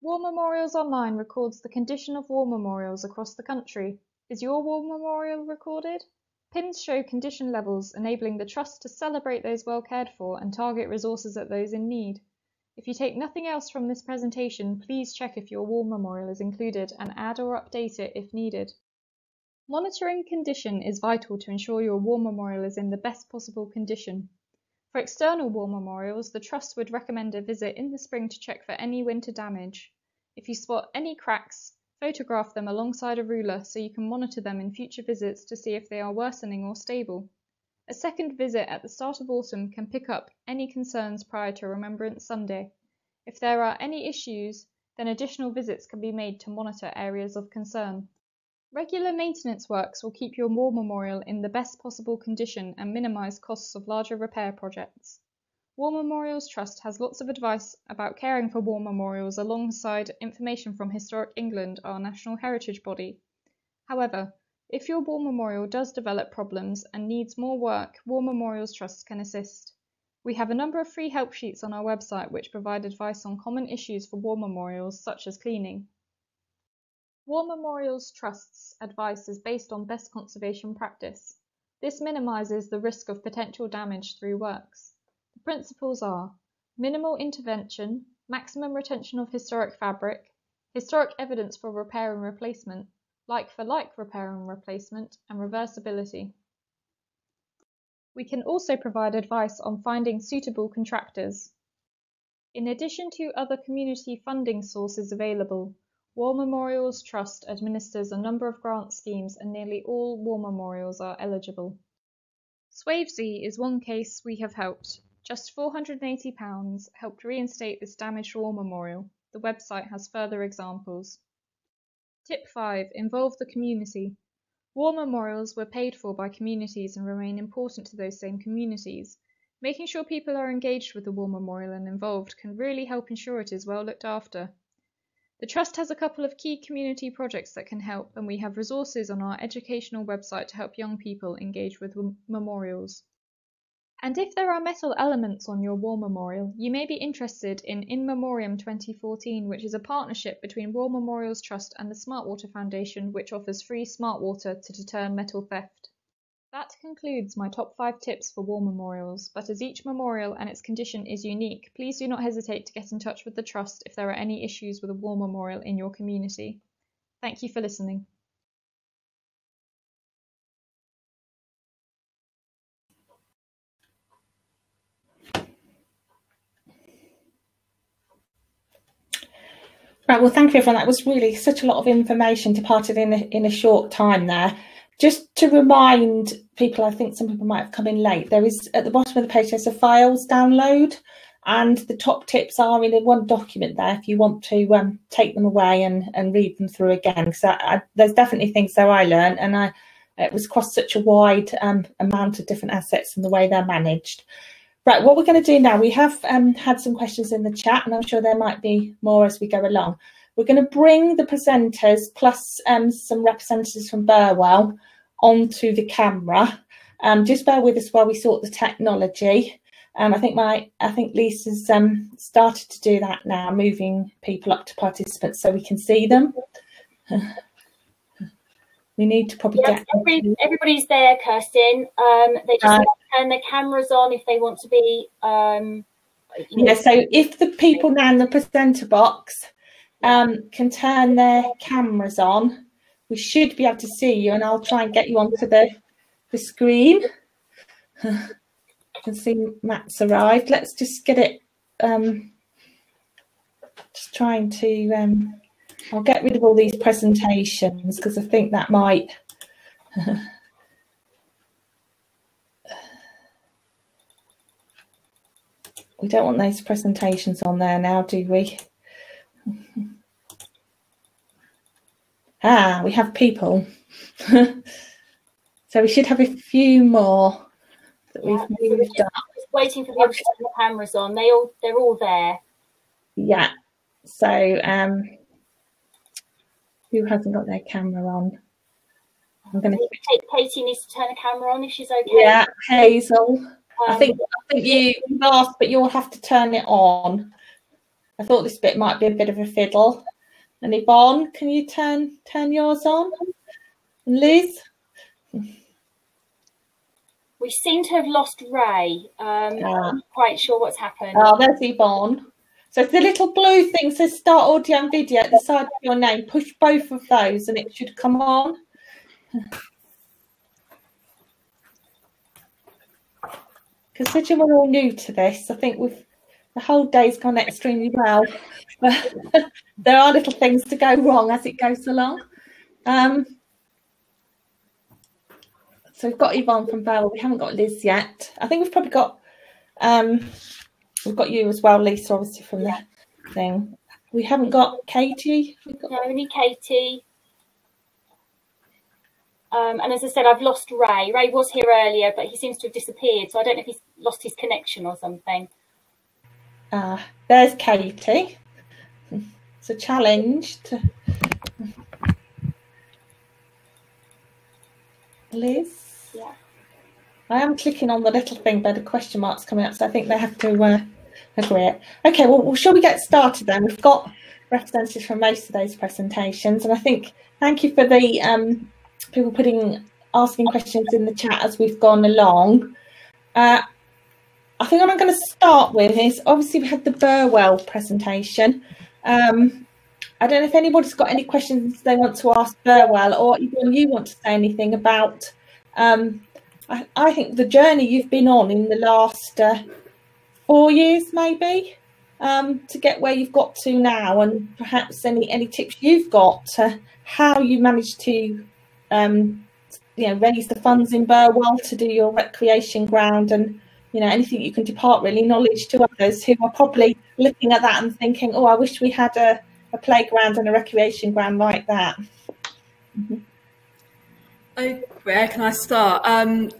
War Memorials Online records the condition of war memorials across the country. Is your war memorial recorded? Pins show condition levels, enabling the Trust to celebrate those well cared for and target resources at those in need. If you take nothing else from this presentation, please check if your war memorial is included and add or update it if needed. Monitoring condition is vital to ensure your war memorial is in the best possible condition. For external war memorials, the Trust would recommend a visit in the spring to check for any winter damage. If you spot any cracks, photograph them alongside a ruler so you can monitor them in future visits to see if they are worsening or stable. A second visit at the start of autumn can pick up any concerns prior to Remembrance Sunday. If there are any issues, then additional visits can be made to monitor areas of concern. Regular maintenance works will keep your war memorial in the best possible condition and minimise costs of larger repair projects. War Memorials Trust has lots of advice about caring for war memorials alongside information from Historic England, our national heritage body. However, if your war memorial does develop problems and needs more work, War Memorials Trusts can assist. We have a number of free help sheets on our website which provide advice on common issues for war memorials such as cleaning. War Memorials Trust's advice is based on best conservation practice. This minimises the risk of potential damage through works. The principles are minimal intervention, maximum retention of historic fabric, historic evidence for repair and replacement, like-for-like repair and replacement, and reversibility. We can also provide advice on finding suitable contractors. In addition to other community funding sources available, War Memorials Trust administers a number of grant schemes and nearly all war memorials are eligible. Swavesey is one case we have helped. Just £480 helped reinstate this damaged war memorial. The website has further examples. Tip 5. Involve the community. War memorials were paid for by communities and remain important to those same communities. Making sure people are engaged with the war memorial and involved can really help ensure it is well looked after. The Trust has a couple of key community projects that can help, and we have resources on our educational website to help young people engage with memorials. And if there are metal elements on your war memorial, you may be interested in Memoriam 2014, which is a partnership between War Memorials Trust and the Smart Water Foundation, which offers free smart water to deter metal theft. That concludes my top 5 tips for war memorials, but as each memorial and its condition is unique, please do not hesitate to get in touch with the Trust if there are any issues with a war memorial in your community. Thank you for listening. Right, well, thank you everyone. That was really such a lot of information to part it in a short time there. Just to remind people, I think some people might have come in late, there is at the bottom of the page, there's a files download, and the top tips are in one document there if you want to take them away and read them through again. Because there's definitely things that I learned, and it was across such a wide amount of different assets and the way they're managed. Right, what we're going to do now, we have had some questions in the chat, and I'm sure there might be more as we go along. We're going to bring the presenters plus some representatives from Burwell onto the camera. Just bear with us while we sort the technology. I think Lisa's started to do that now, moving people up to participants so we can see them. We need to probably get everybody's there, Kirsten. They just need to turn their cameras on if they want to be. Yeah, so if the people now in the presenter box can turn their cameras on, we should be able to see you, and I'll try and get you onto the screen. I can see Matt's arrived. Let's just get it. Just trying to. I'll get rid of all these presentations because I think that might. We don't want those presentations on there now, do we? We have people. So we should have a few more that we've moved up. Just waiting for people to turn the cameras on. They're all there. Yeah. So who hasn't got their camera on? I'm going to. Katie needs to turn the camera on if she's okay. Yeah, Hazel. I think you've asked, but you'll have to turn it on. I thought this bit might be a bit of a fiddle. And Yvonne, can you turn yours on? And Liz? We seem to have lost Ray. I'm not quite sure what's happened. Oh, there's Yvonne. So if the little blue thing says start audio and video at the side of your name, push both of those and it should come on. Considering we're all new to this, I think the whole day's gone extremely well. But there are little things to go wrong as it goes along. So we've got Yvonne from Burwell. We haven't got Liz yet. I think we've probably got we've got you as well, Lisa, obviously from the thing. We haven't got Katie. No, we need Katie. And as I said, I've lost Ray. Ray was here earlier, but he seems to have disappeared. So I don't know if he's lost his connection or something. There's Katie. It's a challenge to Liz. Yeah. I am clicking on the little thing where the question mark's coming up, so I think they have to agree. Okay, well, shall we get started then? We've got representatives from most of those presentations, and I think thank you for the people asking questions in the chat as we've gone along. I think what I'm going to start with is, obviously we had the Burwell presentation. I don't know if anybody's got any questions they want to ask Burwell, or even you want to say anything about, I think the journey you've been on in the last 4 years maybe, to get where you've got to now, and perhaps any tips you've got to how you managed to raise the funds in Burwell to do your recreation ground, and anything you can depart really knowledge to others who are probably looking at that and thinking, oh, I wish we had a playground and a recreation ground like that. Okay, where can I start?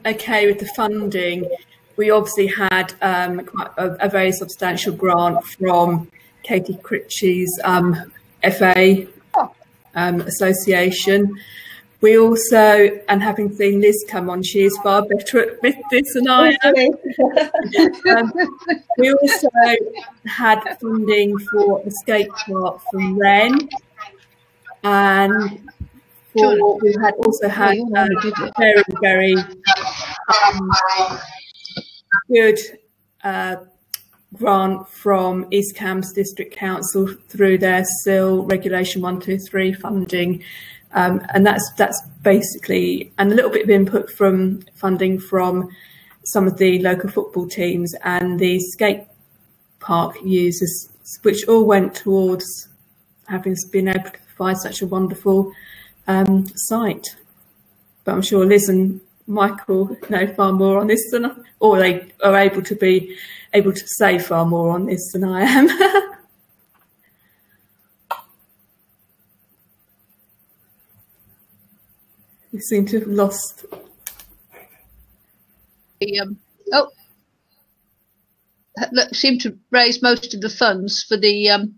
Okay, with the funding, we obviously had quite a very substantial grant from Katie Critchie's FA association. We also, and having seen Liz come on, she is far better at this than I am. We also had funding for the skate park from Wren, and we had also had a very, very good grant from East Cambs District Council through their SIL Regulation 123 funding. And that's basically, and a little bit of input from funding from some of the local football teams and the skate park users, which all went towards having been able to provide such a wonderful site. But I'm sure Liz and Michael know far more on this than, or they are able to say far more on this than I am. You seem to have lost. Seem to raise most of the funds for the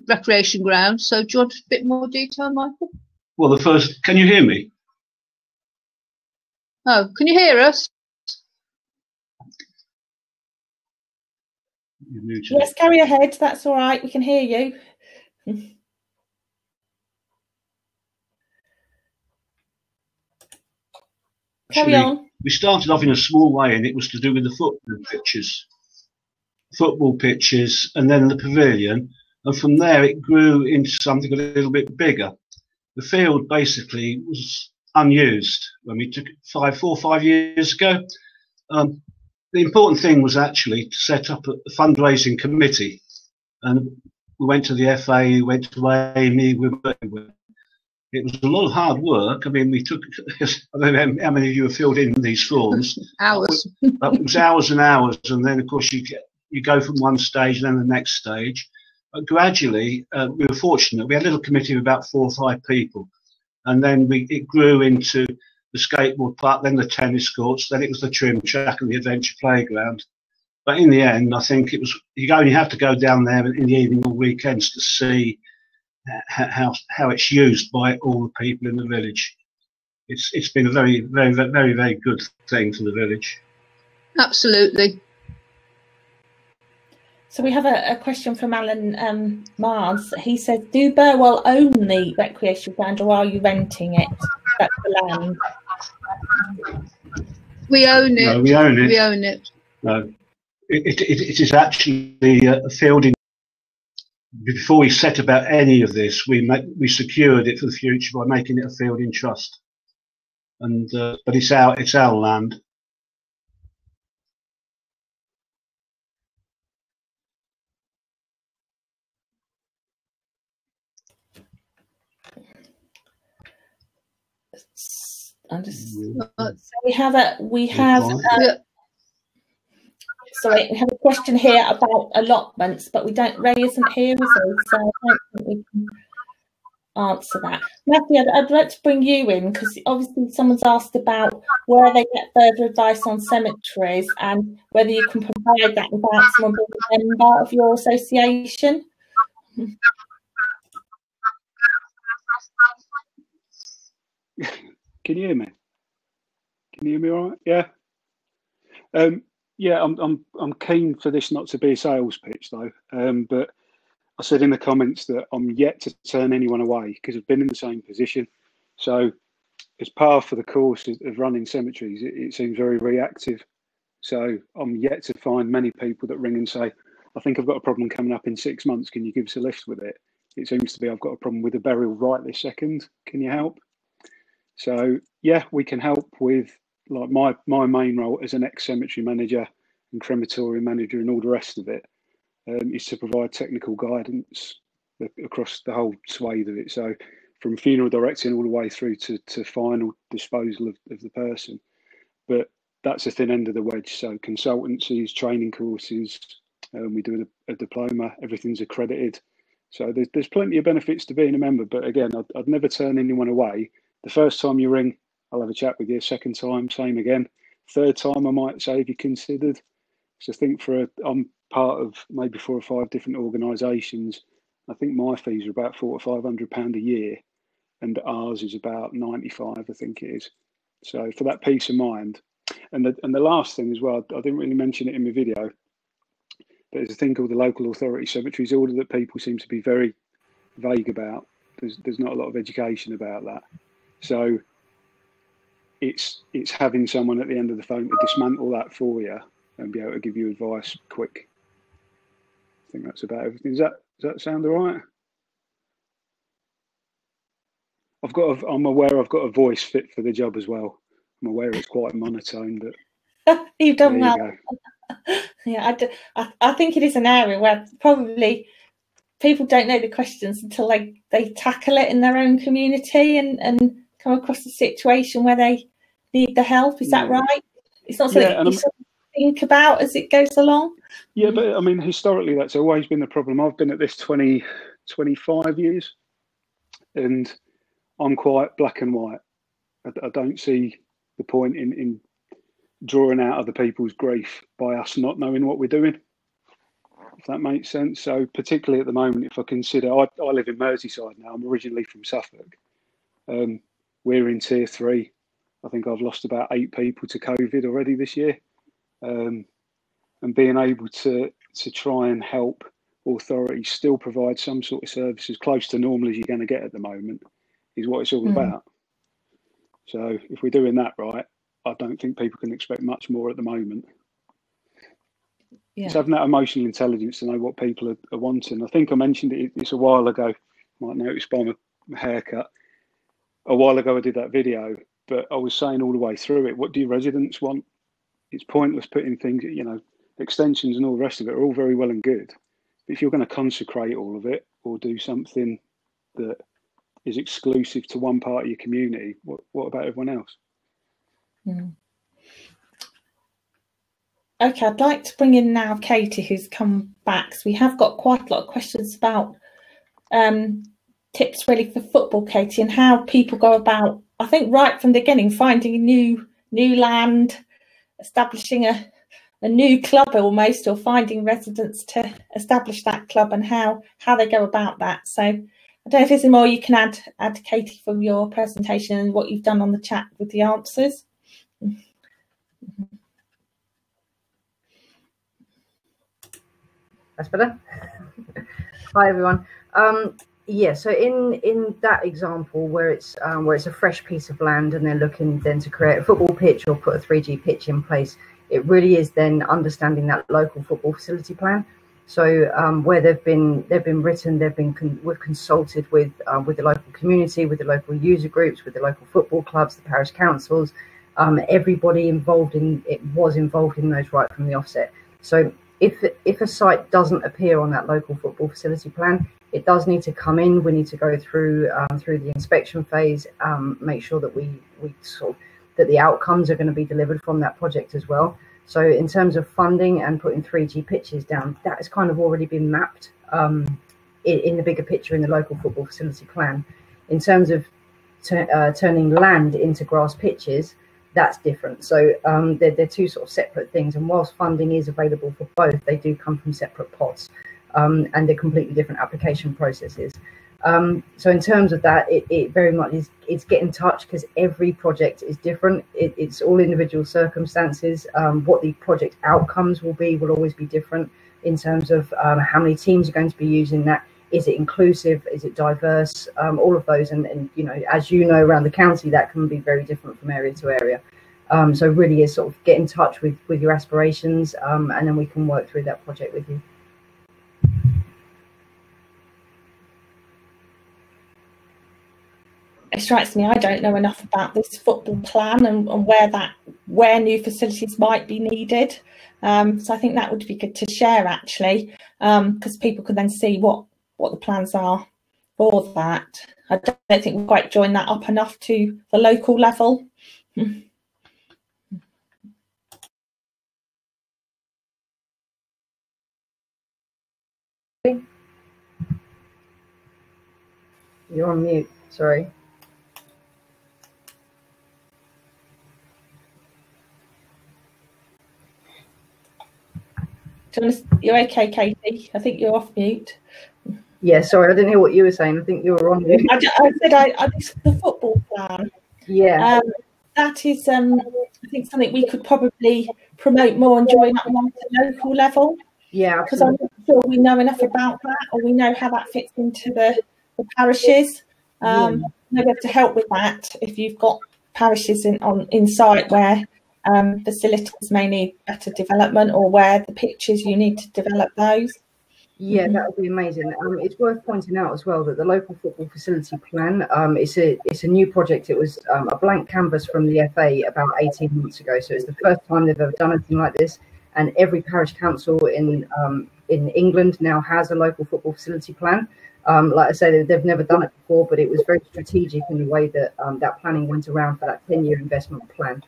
recreation ground. So do you want a bit more detail, Michael? Well, can you hear me? Oh, can you hear us? Yes, carry ahead. That's all right. We can hear you. Carry on. We started off in a small way, and it was to do with the football pitches, and then the pavilion, and from there it grew into something a little bit bigger. The field basically was unused when we took it 4 or 5 years ago. The important thing was actually to set up a fundraising committee, and we went to the FA, we went to Amy, it was a lot of hard work. I mean, we took, I don't know how many of you have filled in these forms. Hours. It was hours and hours, and then of course you go from one stage and then the next stage. But gradually, we were fortunate. We had a little committee of about 4 or 5 people, and then it grew into the skateboard park, then the tennis courts, then it was the trim track and the adventure playground. But in the end, I think it was, you only have to go down there in the evening or weekends to see how it's used by all the people in the village. It's been a very, very, very, very good thing for the village. Absolutely. So we have a question from Alan Mars. He says, do Burwell own the recreation ground, or are you renting it? That's the land. We own it. No, we own it. We own it. No, it is actually a field in. Before we set about any of this, we secured it for the future by making it a field in trust, and but it's our land. So we have a question here about allotments, but Ray isn't here, is he? So I don't think we can answer that. Matthew, I'd like to bring you in, because obviously someone's asked about where they get further advice on cemeteries and whether you can provide that without someone being a member of your association. Can you hear me? Can you hear me all right? Yeah. Yeah, I'm keen for this not to be a sales pitch though. But I said in the comments that I'm yet to turn anyone away because I've been in the same position. So as par for the course of running cemeteries, it seems very reactive. So I'm yet to find many people that ring and say, I think I've got a problem coming up in 6 months. Can you give us a lift with it? It seems to be I've got a problem with a burial right this second. Can you help? So yeah, we can help with, like, my main role as an ex-cemetery manager and crematorium manager and all the rest of it is to provide technical guidance across the whole swathe of it. So from funeral directing all the way through to final disposal of the person. But that's a thin end of the wedge. So consultancies, training courses, we do a diploma, everything's accredited. So there's plenty of benefits to being a member. But again, I'd never turn anyone away. The first time you ring, I'll have a chat with you. Second time, same again. Third time, I might say, have you considered? So I think I'm part of maybe 4 or 5 different organisations. I think my fees are about £400 or £500 a year, and ours is about 95, I think it is. So for that peace of mind, and the last thing as well, I didn't really mention it in my video, but there's a thing called the local authority cemeteries order that people seem to be very vague about. There's not a lot of education about that. So it's having someone at the end of the phone to dismantle that for you and be able to give you advice quick. I think that's about everything. Does that sound all right? I'm aware I've got a voice fit for the job as well. I'm aware it's quite monotone, but you've done well. You Yeah, I think it is an area where probably people don't know the questions until they tackle it in their own community and come across a situation where they need the help. Is that right? It's not something you sort of think about as it goes along. Yeah, but I mean, historically, that's always been the problem. I've been at this 25 years, and I'm quite black and white. I don't see the point in drawing out other people's grief by us not knowing what we're doing, if that makes sense. So particularly at the moment, if I consider, I live in Merseyside now. I'm originally from Suffolk. We're in tier 3. I think I've lost about 8 people to COVID already this year. And being able to try and help authorities still provide some sort of services close to normal as you're going to get at the moment is what it's all about. So if we're doing that right, I don't think people can expect much more at the moment. Yeah. It's having that emotional intelligence to know what people are wanting. I think I mentioned it's a while ago. You might notice by my haircut. A while ago I did that video, but I was saying all the way through it, what do your residents want? It's pointless putting things, you know, extensions and all the rest of it are all very well and good. But if you're going to consecrate all of it or do something that is exclusive to one part of your community, what about everyone else? Okay, I'd like to bring in now Katie, who's come back. So we have got quite a lot of questions about tips really for football, Katie, and how people go about, I think right from the beginning, finding new land, establishing a new club almost, or finding residents to establish that club, and how they go about that. So I don't know if there's any more you can add, Katie, from your presentation and what you've done on the chat with the answers. That's better. Hi everyone. Yeah, so in that example where it's a fresh piece of land and they're looking then to create a football pitch or put a 3G pitch in place, it really is then understanding that local football facility plan. So where they've been written, we've consulted with the local community, with the local user groups, with the local football clubs, the parish councils, everybody involved in it was involved in those right from the offset. So if a site doesn't appear on that local football facility plan, it does need to come in. We need to go through the inspection phase, make sure that we that the outcomes are going to be delivered from that project as well. So in terms of funding and putting 3G pitches down, that has kind of already been mapped in the bigger picture in the local football facility plan. In terms of turning land into grass pitches, that's different. So they're two sort of separate things. And whilst funding is available for both, they do come from separate pots and they're completely different application processes. So in terms of that, it very much is, it's get in touch, because every project is different. It's all individual circumstances. What the project outcomes will always be different in terms of how many teams are going to be using that. Is it inclusive? Is it diverse? All of those, and you know, as you know, around the county, that can be very different from area to area. So really is sort of get in touch with your aspirations, and then we can work through that project with you. It strikes me I don't know enough about this football plan and where new facilities might be needed. So I think that would be good to share, actually, because people can then see what the plans are for that. I don't think we've quite joined that up enough to the local level. You're on mute, sorry. You're okay, Katie. I think you're off mute. Yeah, sorry, I didn't hear what you were saying. I think you were on mute. I said the football plan. Yeah. That is, I think, something we could probably promote more and join up on the local level. Yeah, because I'm not sure we know enough about that, or we know how that fits into the parishes. Maybe to help with that, if you've got parishes in sight where facilities may need better development, or where the pitches you need to develop those. Yeah, that would be amazing. It's worth pointing out as well that the local football facility plan, it's a new project. It was a blank canvas from the FA about 18 months ago. So it's the first time they've ever done anything like this. And every parish council in in England now has a local football facility plan. Like I say, they've never done it before, but it was very strategic in the way that that planning went around for that 10-year investment plan.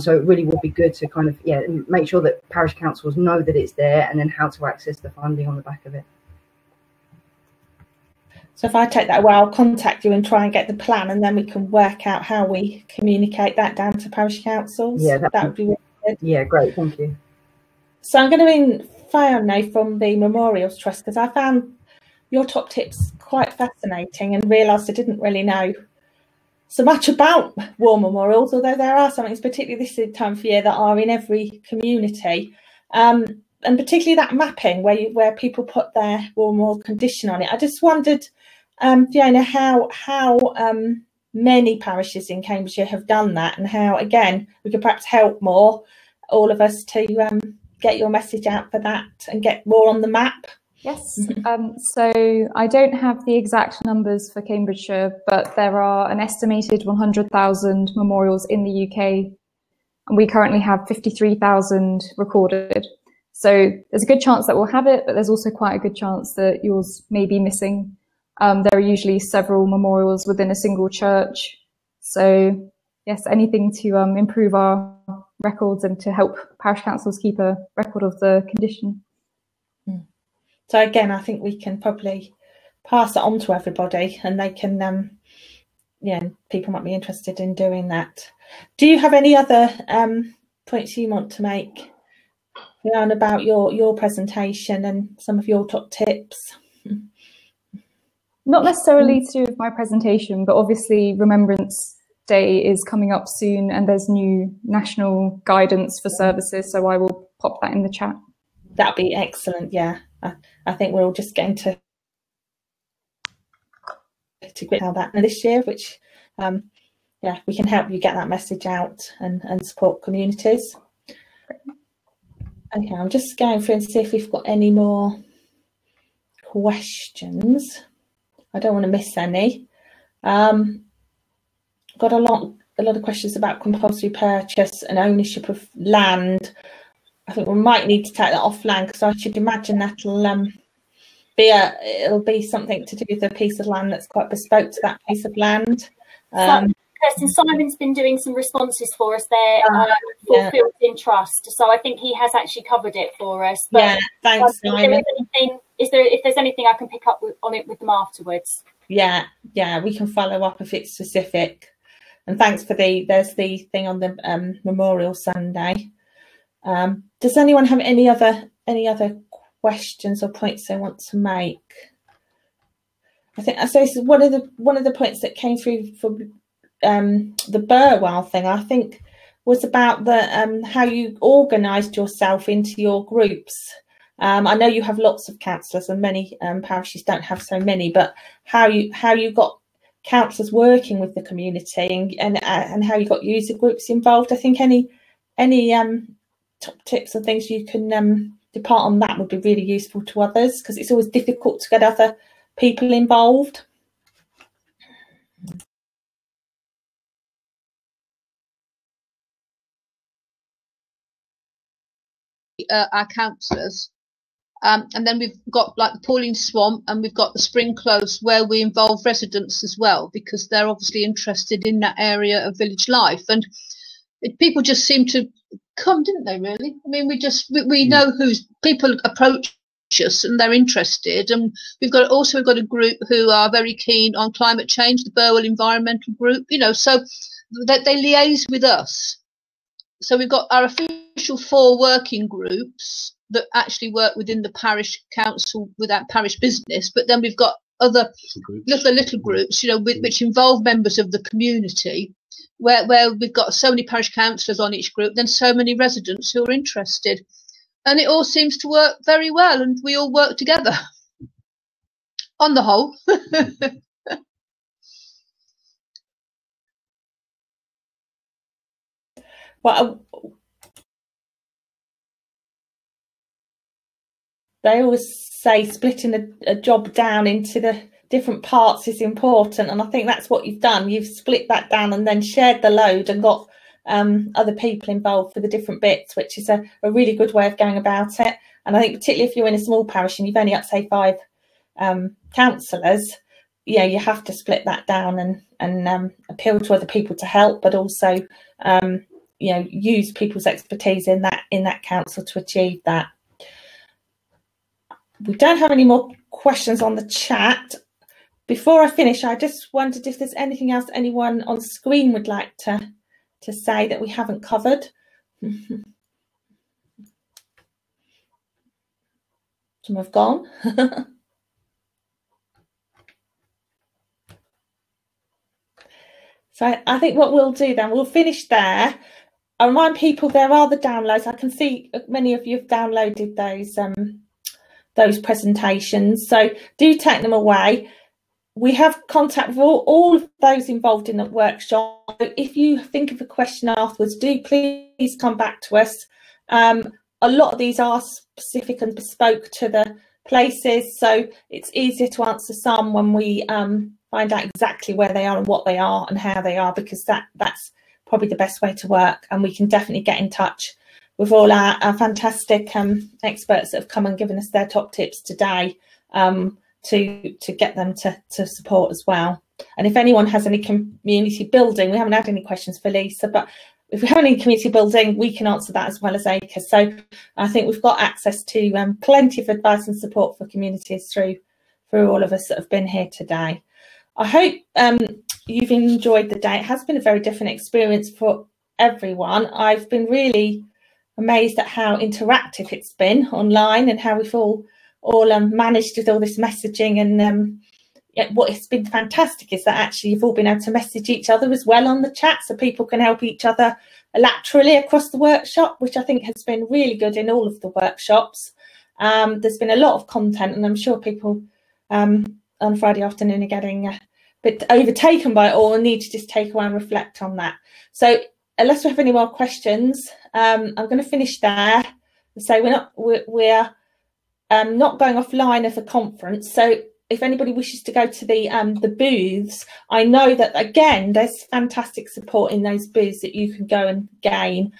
So it really would be good to kind of, yeah, make sure that parish councils know that it's there and then how to access the funding on the back of it. So if I take that away, I'll contact you and try and get the plan, and then we can work out how we communicate that down to parish councils. Yeah, that would be really good. Yeah, great, thank you. So I'm going to invite now from the Memorials Trust, because I found your top tips quite fascinating and realised I didn't really know so much about war memorials, although there are some things, particularly this time of year, that are in every community. And particularly that mapping where people put their war memorial condition on it. I just wondered, Fiona, how many parishes in Cambridgeshire have done that, and how, again, we could perhaps help more, all of us, to get your message out for that and get more on the map. Yes, so I don't have the exact numbers for Cambridgeshire, but there are an estimated 100,000 memorials in the UK, and we currently have 53,000 recorded. So there's a good chance that we'll have it, but there's also quite a good chance that yours may be missing. There are usually several memorials within a single church. So yes, anything to improve our records and to help parish councils keep a record of the condition. So again, I think we can probably pass it on to everybody, and they can, people might be interested in doing that. Do you have any other points you want to make, Leanne, about your presentation and some of your top tips? Not necessarily to do with my presentation, but obviously Remembrance Day is coming up soon, and there's new national guidance for services, so I will pop that in the chat. That'd be excellent, yeah. I think we're all just going to get how that this year, which we can help you get that message out and support communities. Okay, I'm just going through and see if we've got any more questions. I don't want to miss any. Got a lot of questions about compulsory purchase and ownership of land. I think we might need to take that offline, because I should imagine that'll it'll be something to do with a piece of land that's quite bespoke to that piece of land. Kirsten, Simon's been doing some responses for us there for Fields in Trust, so I think he has actually covered it for us. But yeah, thanks, Simon. If there's anything I can pick up on it with them afterwards? Yeah, we can follow up if it's specific. And thanks for there's the thing on the Memorial Sunday. Does anyone have any other questions or points they want to make? I say one of the points that came through from the Burwell thing, I think, was about the how you organised yourself into your groups. I know you have lots of councillors, and many parishes don't have so many, but how you got councillors working with the community and how you got user groups involved. I think any top tips or things you can depart on that would be really useful to others, because it's always difficult to get other people involved. Our councillors, and then we've got like the Pauline Swamp, and we've got the Spring Close, where we involve residents as well, because they're obviously interested in that area of village life, and people just seem to come, didn't they, really? I mean, we know who's people approach us and they're interested, and we've got a group who are very keen on climate change, the Burwell Environmental Group, so that they liaise with us. So we've got our official 4 working groups that actually work within the parish council without parish business, but then we've got other little groups, which involve members of the community, where we've got so many parish councillors on each group, then so many residents who are interested. And it all seems to work very well, and we all work together on the whole. Well, they always say splitting a job down into the different parts is important, and I think that's what you've done. You've split that down and then shared the load and got other people involved for the different bits, which is a really good way of going about it. And I think particularly if you're in a small parish and you've only got, say, 5 councillors, you have to split that down and appeal to other people to help, but also use people's expertise in that council to achieve that. We don't have any more questions on the chat. Before I finish, I just wondered if there's anything else anyone on screen would like to say that we haven't covered. Some have gone. So I think what we'll do then, we'll finish there. I remind people there are the downloads. I can see many of you have downloaded those presentations, so do take them away. We have contact with all of those involved in the workshop. If you think of a question afterwards, do please come back to us. A lot of these are specific and bespoke to the places, so it's easier to answer some when we find out exactly where they are and what they are and how they are, because that's probably the best way to work. And we can definitely get in touch with all our fantastic experts that have come and given us their top tips today to get them to support as well. And if anyone has any community building, we haven't had any questions for Lisa, but if we have any community building, we can answer that as well as ACRE. So I think we've got access to plenty of advice and support for communities through all of us that have been here today. I hope you've enjoyed the day. It has been a very different experience for everyone. I've been really amazed at how interactive it's been online and how we've all managed with all this messaging. And what has been fantastic is that actually you've all been able to message each other as well on the chat, so people can help each other laterally across the workshop, which I think has been really good in all of the workshops. There's been a lot of content, and I'm sure people on Friday afternoon are getting a bit overtaken by it all and need to just take a while and reflect on that. So unless we have any more questions, I'm going to finish there. So we're not going offline of the conference. So if anybody wishes to go to the booths, I know that again there's fantastic support in those booths that you can go and gain.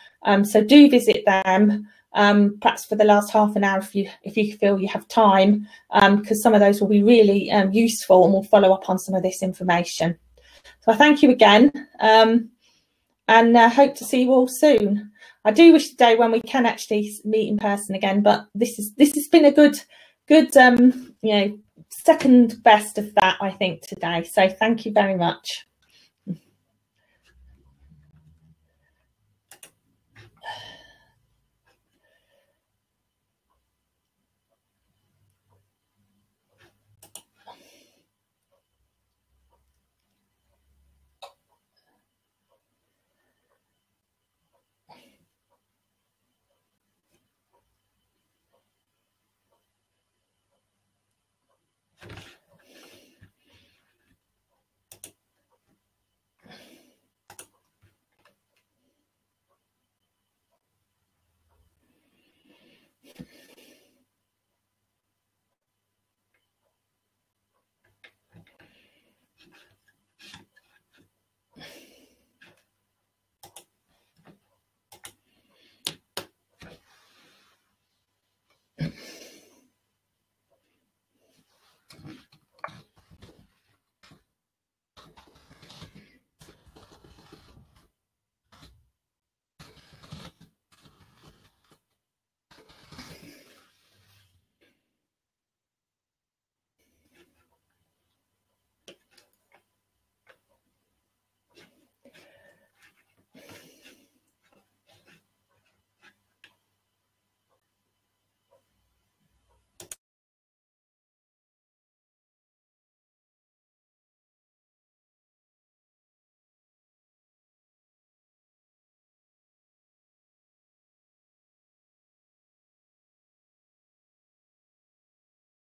So do visit them. Perhaps for the last half an hour if you feel you have time, because some of those will be really useful, and we'll follow up on some of this information. So I thank you again, and hope to see you all soon. I do wish today when we can actually meet in person again, but this has been a good second best of that, I think, today. So thank you very much.